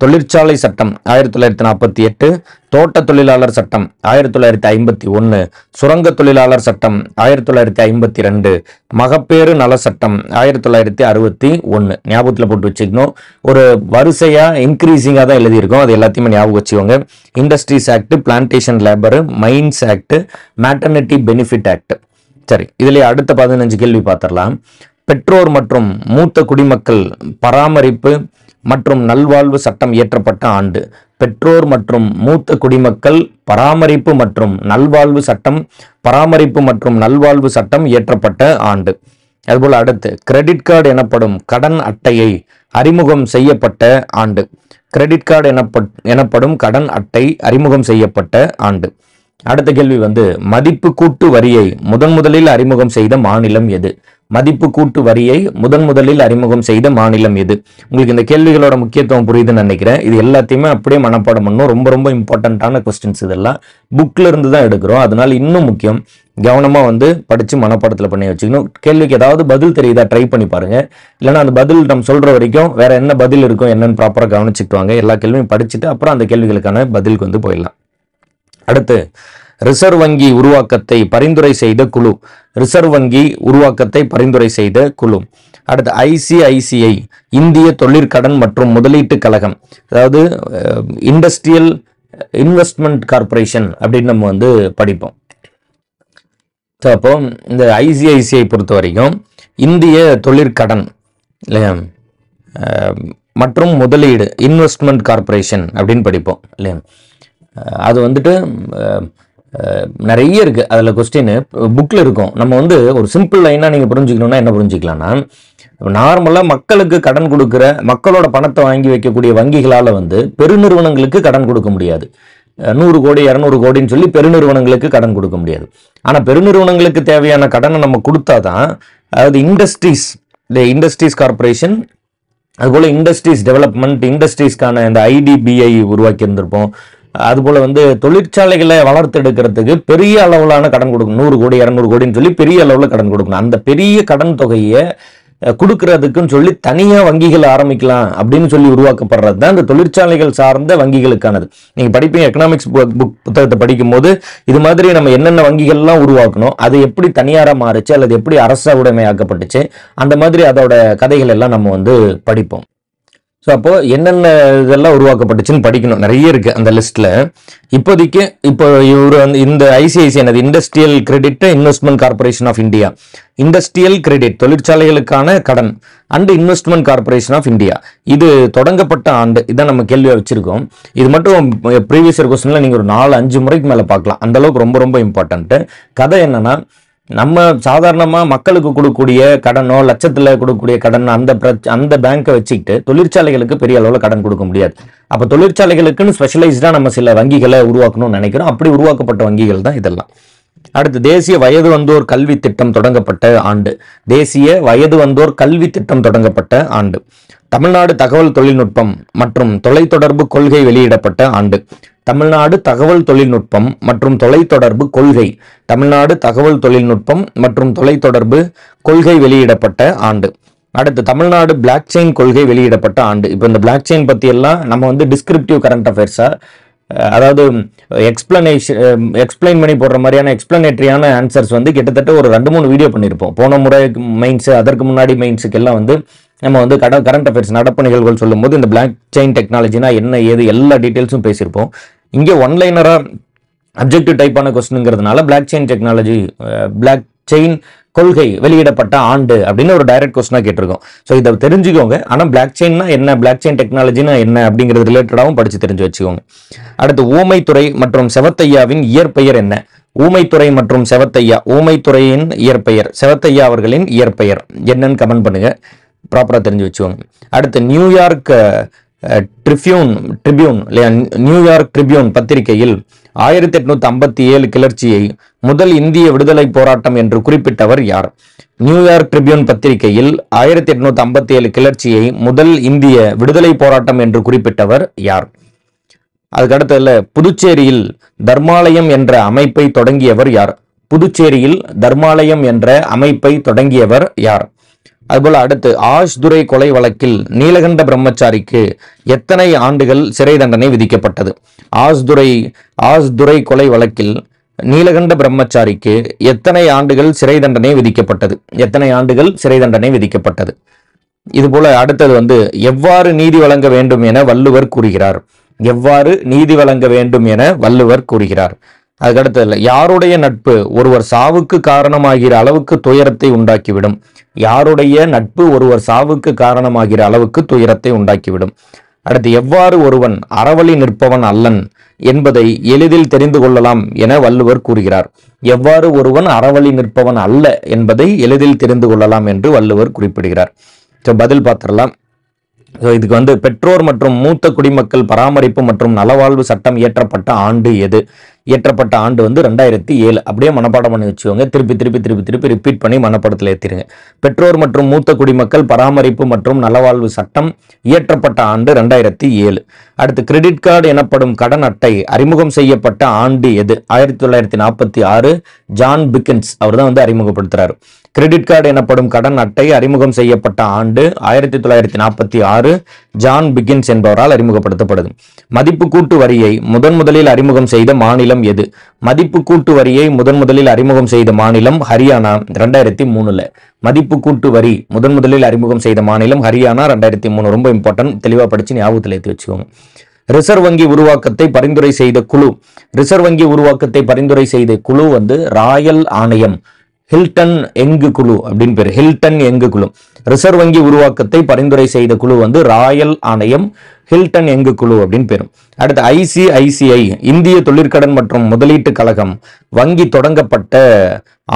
தொழிற்சாலை சட்டம் 1948, தோட்ட தொழிலாளர் சட்டம் 1951, சுரங்க தொழிலாளர் சட்டம் 1952, மகப்பேறு நல சட்டம் 1961. ஞாபகத்தில் போட்டு வச்சுக்கணும். ஒரு வரிசையா இன்க்ரீசிங்கா தான் எழுதியிருக்கோம். அது எல்லாத்தையுமே ஞாபகம் வச்சுக்கோங்க. Industries act, plantation labour, mines act, maternity benefit act. சரி, இதுல அடுத்த 15 கேள்வி பார்த்திடலாம். பெற்றோர் மற்றும் மூத்த குடிமக்கள் பராமரிப்பு மற்றும் நல்வாழ்வு சட்டம் இயற்றப்பட்ட ஆண்டு. பெற்றோர் மற்றும் மூத்த குடிமக்கள் பராமரிப்பு மற்றும் நல்வாழ்வு சட்டம் இயற்றப்பட்ட ஆண்டு. அதுபோல அடுத்து கிரெடிட் கார்டு எனப்படும் கடன் அட்டையை அறிமுகம் செய்யப்பட்ட ஆண்டு. கிரெடிட் கார்டு எனப்படும் கடன் அட்டை அறிமுகம் செய்யப்பட்ட ஆண்டு. அடுத்த கேள்வி வந்து மதிப்பு கூட்டு வரியை முதலில் அறிமுகம் செய்த மாநிலம் எது? மதிப்பு கூட்டு வரியை முதலில் அறிமுகம் செய்த மாநிலம் எது? உங்களுக்கு இந்த கேள்விகளோட முக்கியத்துவம் புரியுதுன்னு நினைக்கிறேன். இது எல்லாத்தையுமே அப்படியே மனப்பாடம் பண்ணும். ரொம்ப ரொம்ப இம்பார்ட்டன்டான கொஸ்டின்ஸ் இதெல்லாம் புக்ல இருந்து தான் எடுக்கிறோம். அதனால இன்னும் முக்கியம், கவனமா வந்து படிச்சு மனப்பாடத்துல பண்ணி வச்சுக்கணும். கேள்விக்கு ஏதாவது பதில் தெரியுதா ட்ரை பண்ணி பாருங்க. இல்லைன்னா அந்த பதில் நம்ம சொல்ற வரைக்கும் வேற என்ன பதில் இருக்கும் என்னன்னு ப்ராப்பரா கவனிச்சுட்டு வாங்க. எல்லா கேள்வியும் படிச்சுட்டு அப்புறம் அந்த கேள்விகளுக்கான பதிலுக்கு வந்து போயிடலாம். அடுத்து ரிசர்வ் வங்கி உருவாக்கத்தை பரிந்துரை செய்த குழு. ரிசர்வ் வங்கி உருவாக்கத்தை பரிந்துரை செய்த குழு. அடுத்து ICICI இந்திய தொழிற்கடன் மற்றும் முதலீட்டு கழகம், அதாவது இண்டஸ்ட்ரியல் இன்வெஸ்ட்மெண்ட் கார்பரேஷன் அப்படின்னு நம்ம வந்து படிப்போம். அப்போ இந்த ICICI பொறுத்த வரைக்கும் இந்திய தொழிற்கடன் இல்லையா மற்றும் முதலீடு இன்வெஸ்ட்மெண்ட் கார்பரேஷன் அப்படின்னு படிப்போம் இல்லையா. அது வந்துட்டு நிறைய இருக்கு. அதுல கொஸ்டின் புக்ல இருக்கும். நம்ம வந்து ஒரு சிம்பிள் லைனா நீங்க புரிஞ்சுக்கணும்னா என்ன புரிஞ்சுக்கலாம்னா, நார்மலா மக்களுக்கு கடன் கொடுக்கிற, மக்களோட பணத்தை வாங்கி வைக்கக்கூடிய வங்கிகளால வந்து பெருநிறுவனங்களுக்கு கடன் கொடுக்க முடியாது. 100 கோடி 200 கோடின்னு சொல்லி பெருநிறுவனங்களுக்கு கடன் கொடுக்க முடியாது. ஆனா பெருநிறுவனங்களுக்கு தேவையான கடனை நம்ம கொடுத்தாதான், அதாவது இண்டஸ்ட்ரீஸ் கார்பரேஷன், அதுபோல இண்டஸ்ட்ரீஸ் டெவலப்மெண்ட், இண்டஸ்ட்ரீஸ்க்கான இந்த IDBI உருவாக்கி இருந்திருப்போம். அதுபோல வந்து தொழிற்சாலைகளை வளர்த்தெடுக்கிறதுக்கு பெரிய அளவிலான கடன் கொடுக்கணும். 100 கோடி 200 கோடின்னு சொல்லி பெரிய அளவுல கடன் கொடுக்கணும். அந்த பெரிய கடன் தொகையை கொடுக்கறதுக்குன்னு சொல்லி தனியா வங்கிகள் ஆரம்பிக்கலாம் அப்படின்னு சொல்லி உருவாக்கப்படுறது தான் இந்த தொழிற்சாலைகள் சார்ந்த வங்கிகளுக்கானது. நீங்க படிப்பீங்க, எக்கனாமிக்ஸ் புத்தகத்தை படிக்கும் போது இது மாதிரி நம்ம என்னென்ன வங்கிகள்லாம் உருவாக்கணும், அது எப்படி தனியாரா மாறுச்சு அல்லது எப்படி அரச உடைமையாக்கப்பட்டுச்சு, அந்த மாதிரி அதோட கதைகள் எல்லாம் நம்ம வந்து படிப்போம். ஸோ அப்போ என்னென்ன இதெல்லாம் உருவாக்கப்பட்டுச்சுன்னு படிக்கணும், நிறைய இருக்கு அந்த லிஸ்ட்ல. இப்போதைக்கு இப்போ இவர் வந்து இந்த ஐசிஐசி என்னது, industrial credit investment corporation of India, industrial credit தொழிற்சாலைகளுக்கான கடன் and investment corporation of India, இது தொடங்கப்பட்ட ஆண்டு. இதான் நம்ம கேள்வியா வச்சிருக்கோம். இது மட்டும் ப்ரீவியஸ் இயர் கொஸ்டின்ல நீங்க ஒரு 4-5 முறைக்கு மேல பார்க்கலாம். அந்த அளவுக்கு ரொம்ப ரொம்ப இம்பார்ட்டன்ட். கதை என்னன்னா, நம்ம சாதாரணமா மக்களுக்கு கொடுக்கக்கூடிய கடனோ, லட்சத்துல கொடுக்கக்கூடிய கடன், அந்த பேங்கை வச்சுக்கிட்டு தொழிற்சாலைகளுக்கு பெரிய அளவுல கடன் கொடுக்க முடியாது. அப்ப தொழிற்சாலைகளுக்குன்னு ஸ்பெஷலைஸ்டா நம்ம சில வங்கிகளை உருவாக்கணும்னு நினைக்கிறோம். அப்படி உருவாக்கப்பட்ட வங்கிகள் தான் இதெல்லாம். அடுத்து, தேசிய வயது வந்தோர் கல்வி திட்டம் தொடங்கப்பட்ட ஆண்டு. தேசிய வயது வந்தோர் கல்வி திட்டம் தொடங்கப்பட்ட ஆண்டு. தமிழ்நாடு தகவல் தொழில்நுட்பம் மற்றும் தொலைத்தொடர்பு கொள்கை வெளியிடப்பட்ட ஆண்டு. தமிழ்நாடு தகவல் தொழில்நுட்பம் மற்றும் தொலைத்தொடர்பு கொள்கை, தமிழ்நாடு தகவல் தொழில்நுட்பம் மற்றும் தொலைத்தொடர்பு கொள்கை வெளியிடப்பட்ட ஆண்டு. அடுத்து, தமிழ்நாடு பிளாக் செயின் கொள்கை வெளியிடப்பட்ட ஆண்டு. இப்போ இந்த பிளாக் செயின் பத்தி எல்லாம் நம்ம வந்து டிஸ்கிரிப்டிவ் கரண்ட் அஃபேர்ஸா, அதாவது எக்ஸ்பிளைன் பண்ணி போடுற மாதிரியான எக்ஸ்பிளனேட்டரியான ஆன்சர்ஸ் வந்து கிட்டத்தட்ட ஒரு 2-3 வீடியோ பண்ணியிருப்போம். போன முறை மெயின்ஸ், அதற்கு முன்னாடி மெயின்ஸுக்கு எல்லாம் வந்து நம்ம வந்து கரண்ட் அஃபேர்ஸ் நடப்பு நிகழ்வுகள் சொல்லும்போது இந்த பிளாக் செயின் டெக்னாலஜினா என்ன ஏது எல்லா டீட்டெயில்ஸும் பேசியிருப்போம். இங்கே ஒன்லைனரா அப்ஜெக்டிவ் டைப்பான கொஸ்டின்ங்கிறதுனால blockchain technology, blockchain கொள்கை வெளியிடப்பட்ட ஆண்டு அப்படின்னு ஒரு டைரக்ட் கொஸ்டினா கேட்டிருக்கோம். ஸோ இதை தெரிஞ்சுக்கோங்க. ஆனால் பிளாக் செயின்னா என்ன, பிளாக் செயின் டெக்னாலஜினா என்ன அப்படிங்கிறது ரிலேட்டடாகவும் படிச்சு தெரிஞ்சு வச்சுக்கோங்க. அடுத்து, ஊமைத்துறை மற்றும் செவத்தையாவின் இயற்பெயர் என்ன? ஊமைத்துறை மற்றும் செவத்தையா, ஊமைத்துறையின் இயற்பெயர், செவத்தையா அவர்களின் இயற்பெயர் என்னன்னு கமெண்ட் பண்ணுங்க, ப்ராப்பரா தெரிஞ்சு வச்சுக்கோங்க. அடுத்து, நியூயார்க் ட்ரிபியூன் இல்லையா, நியூயார்க் ட்ரிபியூன் பத்திரிகையில் 1857 கிளர்ச்சியை முதல் இந்திய விடுதலை போராட்டம் என்று குறிப்பிட்டவர் யார்? நியூயார்க் ட்ரிபியூன் பத்திரிகையில் 1857 கிளர்ச்சியை முதல் இந்திய விடுதலை போராட்டம் என்று குறிப்பிட்டவர் யார்? அதுக்கடுத்ததுல, புதுச்சேரியில் தர்மாலயம் என்ற அமைப்பை தொடங்கியவர் யார்? புதுச்சேரியில் தர்மாலயம் என்ற அமைப்பை தொடங்கியவர் யார்? அதுபோல அடுத்து, ஆஷ்துரை கொலை வழக்கில் நீலகண்ட பிரம்மச்சாரிக்கு எத்தனை ஆண்டுகள் சிறை தண்டனை விதிக்கப்பட்டது? ஆஷ்துரை கொலை வழக்கில் நீலகண்ட பிரம்மச்சாரிக்கு எத்தனை ஆண்டுகள் சிறை தண்டனை விதிக்கப்பட்டது? எத்தனை ஆண்டுகள் சிறை தண்டனை விதிக்கப்பட்டது? இது போல அடுத்தது வந்து, எவ்வாறு நீதி வழங்க வேண்டும் என வள்ளுவர் கூறுகிறார்? எவ்வாறு நீதி வழங்க வேண்டும் என வள்ளுவர் கூறுகிறார்? அதுக்கடுத்தது, யாருடைய நட்பு ஒருவர் சாவுக்கு காரணமாகிற அளவுக்கு துயரத்தை உண்டாக்கிவிடும்? யாருடைய நட்பு ஒருவர் சாவுக்கு காரணமாகிற அளவுக்கு துயரத்தை உண்டாக்கிவிடும்? அடுத்து, எவ்வாறு ஒருவன் அறவழி நிற்பவன் அல்லன் என்பதை எளிதில் தெரிந்து கொள்ளலாம் என வள்ளுவர் கூறுகிறார்? எவ்வாறு ஒருவன் அறவழி நிற்பவன் அல்ல என்பதை எளிதில் தெரிந்து கொள்ளலாம் என்று வள்ளுவர் குறிப்பிடுகிறார். பதில் பார்த்துடலாம். இதுக்கு வந்து, பெற்றோர் மற்றும் மூத்த குடிமக்கள் பராமரிப்பு மற்றும் நலவாழ்வு சட்டம் இயற்றப்பட்ட ஆண்டு எது? இயற்றப்பட்ட ஆண்டு வந்து 2007. அப்படியே மனப்பாடம் பண்ணி வச்சுக்கோங்க. திருப்பி ரிப்பீட் பண்ணி மனப்பாடத்தில் ஏற்றிருங்க. பெற்றோர் மற்றும் மூத்த குடிமக்கள் பராமரிப்பு மற்றும் நலவாழ்வு சட்டம் இயற்றப்பட்ட ஆண்டு 2007. அடுத்து, கிரெடிட் கார்டு எனப்படும் கடன் அட்டை அறிமுகம் செய்யப்பட்ட ஆண்டு எது? 1946. ஜான் பிக்கின்ஸ் அவர் தான் வந்து அறிமுகப்படுத்துறாரு. கிரெடிட் கார்டு எனப்படும் கடன் அட்டை அறிமுகம் செய்யப்பட்ட ஆண்டு 1946. ஜான் பிக்கின்ஸ் என்பவரால் அறிமுகப்படுத்தப்படுது. மதிப்பு கூட்டு வரியை முதலில் அறிமுகம் செய்த மாநிலம் எது? மதிப்பு கூட்டு வரியை முதலில் அறிமுகம் செய்த மாநிலம் ஹரியானா, 2003. மதிப்பு கூட்டு வரி முதலில் அறிமுகம் செய்த மாநிலம் ஹரியானா, 2003. ரொம்ப இம்பார்ட்டன்ட், தெளிவா படிச்சு ஞாபகத்தில் ஏற்றி வச்சுக்கோங்க. ரிசர்வ் வங்கி உருவாக்கத்தை பரிந்துரை செய்த குழு. ரிசர்வ் வங்கி உருவாக்கத்தை பரிந்துரை செய்த குழு வந்து ராயல் ஆணையம், ஹில்டன் யங்கு குழு அப்படின்னு பேரு. ஹில்டன் யங்கு குழு. ரிசர்வ் வங்கி உருவாக்கத்தை பரிந்துரை செய்த குழு வந்து ராயல் ஆணையம், ஹில்டன் யங்கு குழு அப்படின்னு பேரும். அடுத்து, ஐசிஐசிஐ இந்திய தொழிற்கடன் மற்றும் முதலீட்டு கழகம் வங்கி தொடங்கப்பட்ட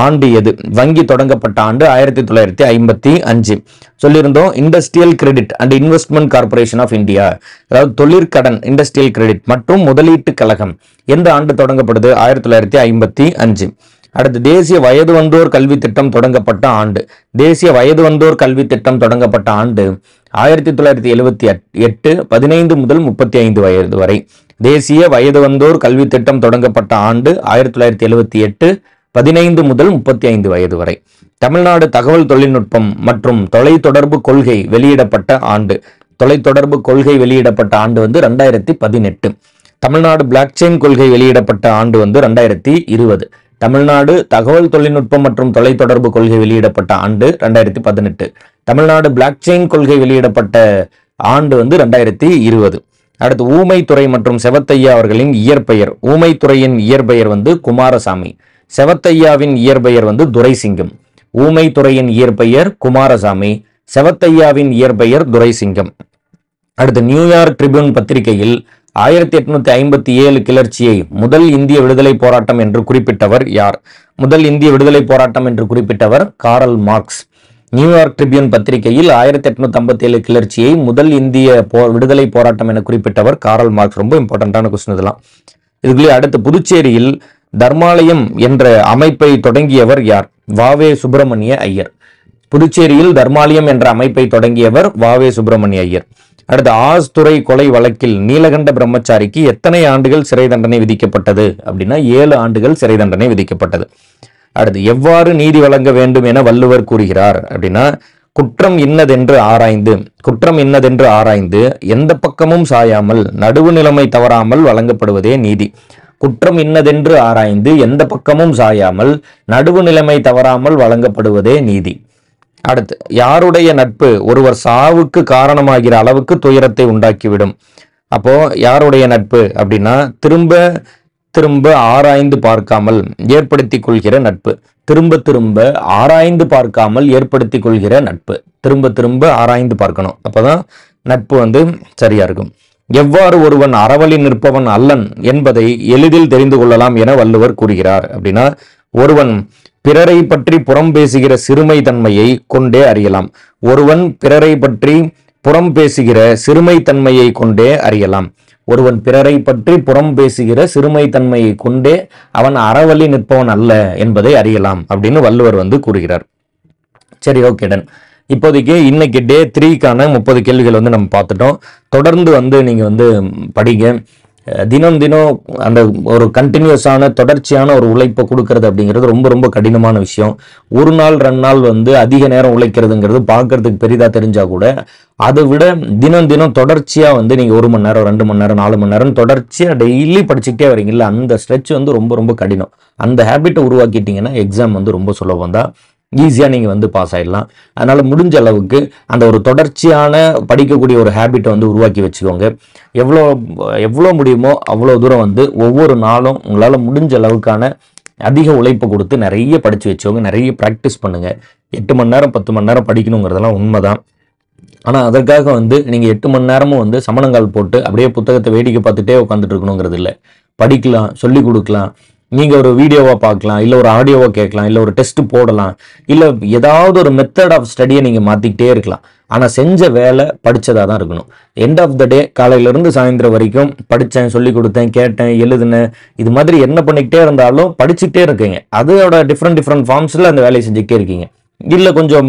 ஆண்டு எது? வங்கி தொடங்கப்பட்ட ஆண்டு 1955. சொல்லியிருந்தோம். Industrial credit and investment corporation of India, அதாவது தொழிற்கடன், இண்டஸ்ட்ரியல் கிரெடிட் மற்றும் முதலீட்டு கழகம் எந்த ஆண்டு தொடங்கப்படுது? 1955. அடுத்து, தேசிய வயது வந்தோர் கல்வி திட்டம் தொடங்கப்பட்ட ஆண்டு. தேசிய வயது வந்தோர் கல்வி திட்டம் தொடங்கப்பட்ட ஆண்டு 1978. 15 முதல் 35 வயது வரை. தேசிய வயது வந்தோர் கல்வி திட்டம் தொடங்கப்பட்ட ஆண்டு 1978. 15 முதல் 35 வயது வரை. தமிழ்நாடு தகவல் தொழில்நுட்பம் மற்றும் தொலைத்தொடர்பு கொள்கை வெளியிடப்பட்ட ஆண்டு. தொலைத்தொடர்பு கொள்கை வெளியிடப்பட்ட ஆண்டு வந்து 2018. தமிழ்நாடு பிளாக் செயின் கொள்கை வெளியிடப்பட்ட ஆண்டு வந்து 2020. தமிழ்நாடு தகவல் தொழில்நுட்பம் மற்றும் தொலைத்தொடர்பு கொள்கை வெளியிடப்பட்ட ஆண்டு 2018. தமிழ்நாடு பிளாக் செயின் கொள்கை வெளியிடப்பட்ட ஆண்டு வந்து 2020. அடுத்து ஊமைத்துறை மற்றும் செவத்தையா அவர்களின் இயற்பெயர். ஊமைத்துறையின் இயற்பெயர் வந்து குமாரசாமி, செவத்தையாவின் இயற்பெயர் வந்து துரைசிங்கம். ஊமைத்துறையின் இயற்பெயர் குமாரசாமி, செவத்தையாவின் இயற்பெயர் துரைசிங்கம். அடுத்து நியூயார்க் ட்ரிபியூன் பத்திரிகையில் 1857 கிளர்ச்சியை முதல் இந்திய விடுதலை போராட்டம் என்று குறிப்பிட்டவர் யார்? முதல் இந்திய விடுதலை போராட்டம் என்று குறிப்பிட்டவர் காரல் மார்க்ஸ். நியூயார்க் ட்ரிபியூன் பத்திரிகையில் 1857 கிளர்ச்சியை முதல் இந்திய விடுதலை போராட்டம் என குறிப்பிட்டவர் காரல் மார்க்ஸ். ரொம்ப இம்பார்ட்டன்டான கொஸ்டின் இதெல்லாம். இதுக்குள்ளே அடுத்து புதுச்சேரியில் தர்மாலயம் என்ற அமைப்பை தொடங்கியவர் யார்? வாவே சுப்பிரமணிய ஐயர். புதுச்சேரியில் தர்மாலயம் என்ற அமைப்பை தொடங்கியவர் வாவே சுப்பிரமணிய ஐயர். அடுத்து ஆஸ்துறை கொலை வழக்கில் நீலகண்ட பிரம்மச்சாரிக்கு எத்தனை ஆண்டுகள் சிறை தண்டனை விதிக்கப்பட்டது அப்படின்னா 7 ஆண்டுகள் சிறை தண்டனை விதிக்கப்பட்டது. அடுத்து எவ்வாறு நீதி வழங்க வேண்டும் என வள்ளுவர் கூறுகிறார் அப்படின்னா குற்றம் இன்னதென்று ஆராய்ந்து எந்த பக்கமும் சாயாமல் நடுவு நிலைமை தவறாமல் வழங்கப்படுவதே நீதி. குற்றம் இன்னதென்று ஆராய்ந்து எந்த பக்கமும் சாயாமல் நடுவு நிலைமை தவறாமல் வழங்கப்படுவதே நீதி. அடுத்து யாருடைய நட்பு ஒருவர் சாவுக்கு காரணமாகிற அளவுக்கு துயரத்தை உண்டாக்கிவிடும்? அப்போ யாருடைய நட்பு அப்படின்னா திரும்ப திரும்ப ஆராய்ந்து பார்க்காமல் ஏற்படுத்திக் கொள்கிற நட்பு. திரும்ப திரும்ப ஆராய்ந்து பார்க்காமல் ஏற்படுத்திக் கொள்கிற நட்பு. திரும்ப திரும்ப ஆராய்ந்து பார்க்கணும், அப்பதான் நட்பு வந்து சரியா இருக்கும். எவ்வாறு ஒருவன் அறவழி நிற்பவன் அல்லன் என்பதை எளிதில் தெரிந்து கொள்ளலாம் என வள்ளுவர் கூறுகிறார் அப்படின்னா ஒருவன் பிறரை பற்றி புறம் பேசுகிற சிறுமை தன்மையை கொண்டே அறியலாம். ஒருவன் பிறரை பற்றி புறம் பேசுகிற சிறுமை தன்மையை கொண்டே அறியலாம். ஒருவன் பிறரை பற்றி புறம் பேசுகிற சிறுமை தன்மையை கொண்டே அவன் அறவழி நிற்பவன் அல்ல என்பதை அறியலாம் அப்படின்னு வள்ளுவர் வந்து கூறுகிறார். சரி, ஓகே டன். இப்போதைக்கு இன்னைக்கு டே 3க்கான 30 கேள்விகள் வந்து நம்ம பார்த்துட்டோம். தொடர்ந்து வந்து நீங்க வந்து படிங்க. தினம் தினம் அந்த ஒரு கண்டினியூஸான தொடர்ச்சியான ஒரு உழைப்பை கொடுக்கறது அப்படிங்கிறது ரொம்ப ரொம்ப கடினமான விஷயம். ஒரு நாள் 2 நாள் வந்து அதிக நேரம் உழைக்கிறதுங்கிறது பார்க்கறதுக்கு பெரிதா தெரிஞ்சா கூட அதை விட தினம் தினம் தொடர்ச்சியா வந்து நீங்க 1 மணி நேரம் 2 மணி நேரம் 4 மணி நேரம் தொடர்ச்சியா டெய்லி படிச்சுக்கிட்டே வரீங்கல்ல, அந்த ஸ்ட்ரெச் வந்து ரொம்ப ரொம்ப கடினம். அந்த ஹேபிட்டை உருவாக்கிட்டீங்கன்னா எக்ஸாம் வந்து ரொம்ப சுலபம் தான். ஈஸியாக நீங்கள் வந்து பாஸ் ஆகிடலாம். அதனால் முடிஞ்ச அளவுக்கு அந்த ஒரு தொடர்ச்சியான படிக்கக்கூடிய ஒரு ஹேபிட்டை வந்து உருவாக்கி வச்சுக்கோங்க. எவ்வளோ முடியுமோ அவ்வளோ தூரம் வந்து ஒவ்வொரு நாளும் உங்களால் முடிஞ்ச அளவுக்கான அதிக உழைப்பை கொடுத்து நிறைய படித்து வச்சுக்கோங்க. நிறைய ப்ராக்டிஸ் பண்ணுங்கள். 8 மணி நேரம் 10 மணி நேரம் படிக்கணுங்கிறதெல்லாம் உண்மைதான். ஆனால் அதற்காக வந்து நீங்கள் 8 மணி நேரமும் வந்து சமணங்கால் போட்டு அப்படியே புத்தகத்தை வேடிக்கை பார்த்துட்டே உட்காந்துட்டு இருக்கணுங்கிறது இல்லை. படிக்கலாம், சொல்லி கொடுக்கலாம், நீங்கள் ஒரு வீடியோவாக பார்க்கலாம், இல்லை ஒரு ஆடியோவாக கேட்கலாம், இல்லை ஒரு டெஸ்ட் போடலாம், இல்லை ஏதாவது ஒரு மெத்தட் ஆஃப் ஸ்டடியை நீங்கள் மாற்றிக்கிட்டே இருக்கலாம். ஆனால் செஞ்ச வேலை படித்ததாக தான் இருக்கணும். எண்ட் ஆஃப் த டே காலையிலேருந்து சாயந்தரம் வரைக்கும் படித்தேன், சொல்லி கொடுத்தேன், கேட்டேன், எழுதுனேன், இது மாதிரி என்ன பண்ணிக்கிட்டே இருந்தாலும் படிச்சுக்கிட்டே இருக்கீங்க. அதோட டிஃப்ரெண்ட் ஃபார்ம்ஸில் அந்த வேலையை செஞ்சுக்கிட்டே இருக்கீங்க. இல்லை கொஞ்சம்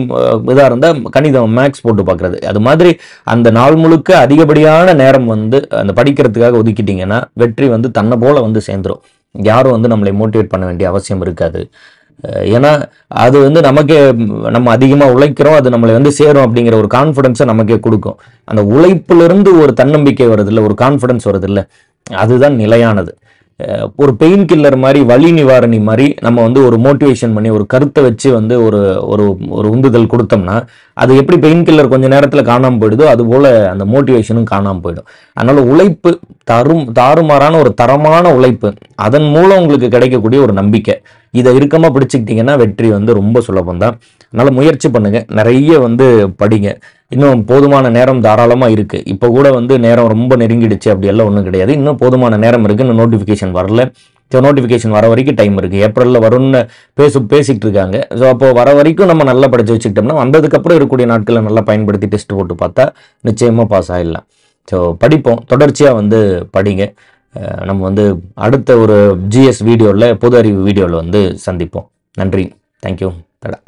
இதாக இருந்தால் கணிதம் மேக்ஸ் போட்டு பார்க்குறது, அது மாதிரி அந்த நாள் முழுக்க அதிகப்படியான நேரம் வந்து அந்த படிக்கிறதுக்காக ஒதுக்கிட்டிங்கன்னா வெற்றி வந்து தன்னை போல் வந்து சேர்ந்துடும். யாரும் வந்து நம்மளை மோட்டிவேட் பண்ண வேண்டிய அவசியம் இருக்காது. ஏன்னா அது வந்து நமக்கே நம்ம அதிகமாக உழைக்கிறோம், அது நம்மளை வந்து சேரும் அப்படிங்கிற ஒரு கான்ஃபிடென்ஸை நமக்கே கொடுக்கும். அந்த உழைப்பிலிருந்து ஒரு தன்னம்பிக்கை வருதில்லை, ஒரு கான்ஃபிடென்ஸ் வருதில்லை, அதுதான் நிலையானது. ஒரு பெயின் கில்லர் மாதிரி, வலி நிவாரணி மாதிரி நம்ம வந்து ஒரு மோட்டிவேஷன் பண்ணி ஒரு கருத்தை வச்சு வந்து ஒரு ஒரு உந்துதல் கொடுத்தோம்னா அது எப்படி பெயின் கில்லர் கொஞ்சம் நேரத்தில் காணாமல் போயிடுதோ அதுபோல் அந்த மோட்டிவேஷனும் காணாமல் போயிடும். அதனால உழைப்பு தாறுமாறான ஒரு தரமான உழைப்பு, அதன் மூலம் உங்களுக்கு கிடைக்கக்கூடிய ஒரு நம்பிக்கை, இதை இறுக்கமாக பிடிச்சிக்கிட்டிங்கன்னா வெற்றி வந்து ரொம்ப சுலபம்தான். அதனால் முயற்சி பண்ணுங்கள், நிறைய வந்து படிங்க. இன்னும் போதுமான நேரம் தாராளமாக இருக்குது. இப்போ கூட வந்து நேரம் ரொம்ப நெருங்கிடுச்சு அப்படியெல்லாம் ஒன்றும் கிடையாது. இன்னும் போதுமான நேரம் இருக்குது. இன்னும் நோட்டிஃபிகேஷன் வரல. ஸோ நோட்டிஃபிகேஷன் வர வரைக்கும் டைம் இருக்குது. ஏப்ரலில் வரும்னு பேசிக்கிட்டு இருக்காங்க. ஸோ அப்போது வர வரைக்கும் நம்ம நல்லா படித்து வச்சுக்கிட்டோம்னா வந்ததுக்கப்புறம் இருக்கக்கூடிய நாட்களை நல்லா பயன்படுத்தி டெஸ்ட் போட்டு பார்த்தா நிச்சயமாக பாஸ் ஆகிடலாம். ஸோ படிப்போம், தொடர்ச்சியாக வந்து படிங்க. நம்ம வந்து அடுத்த ஒரு GS வீடியோவில், பொது அறிவு வீடியோவில் வந்து சந்திப்போம். நன்றி, தேங்க்யூ, தடா.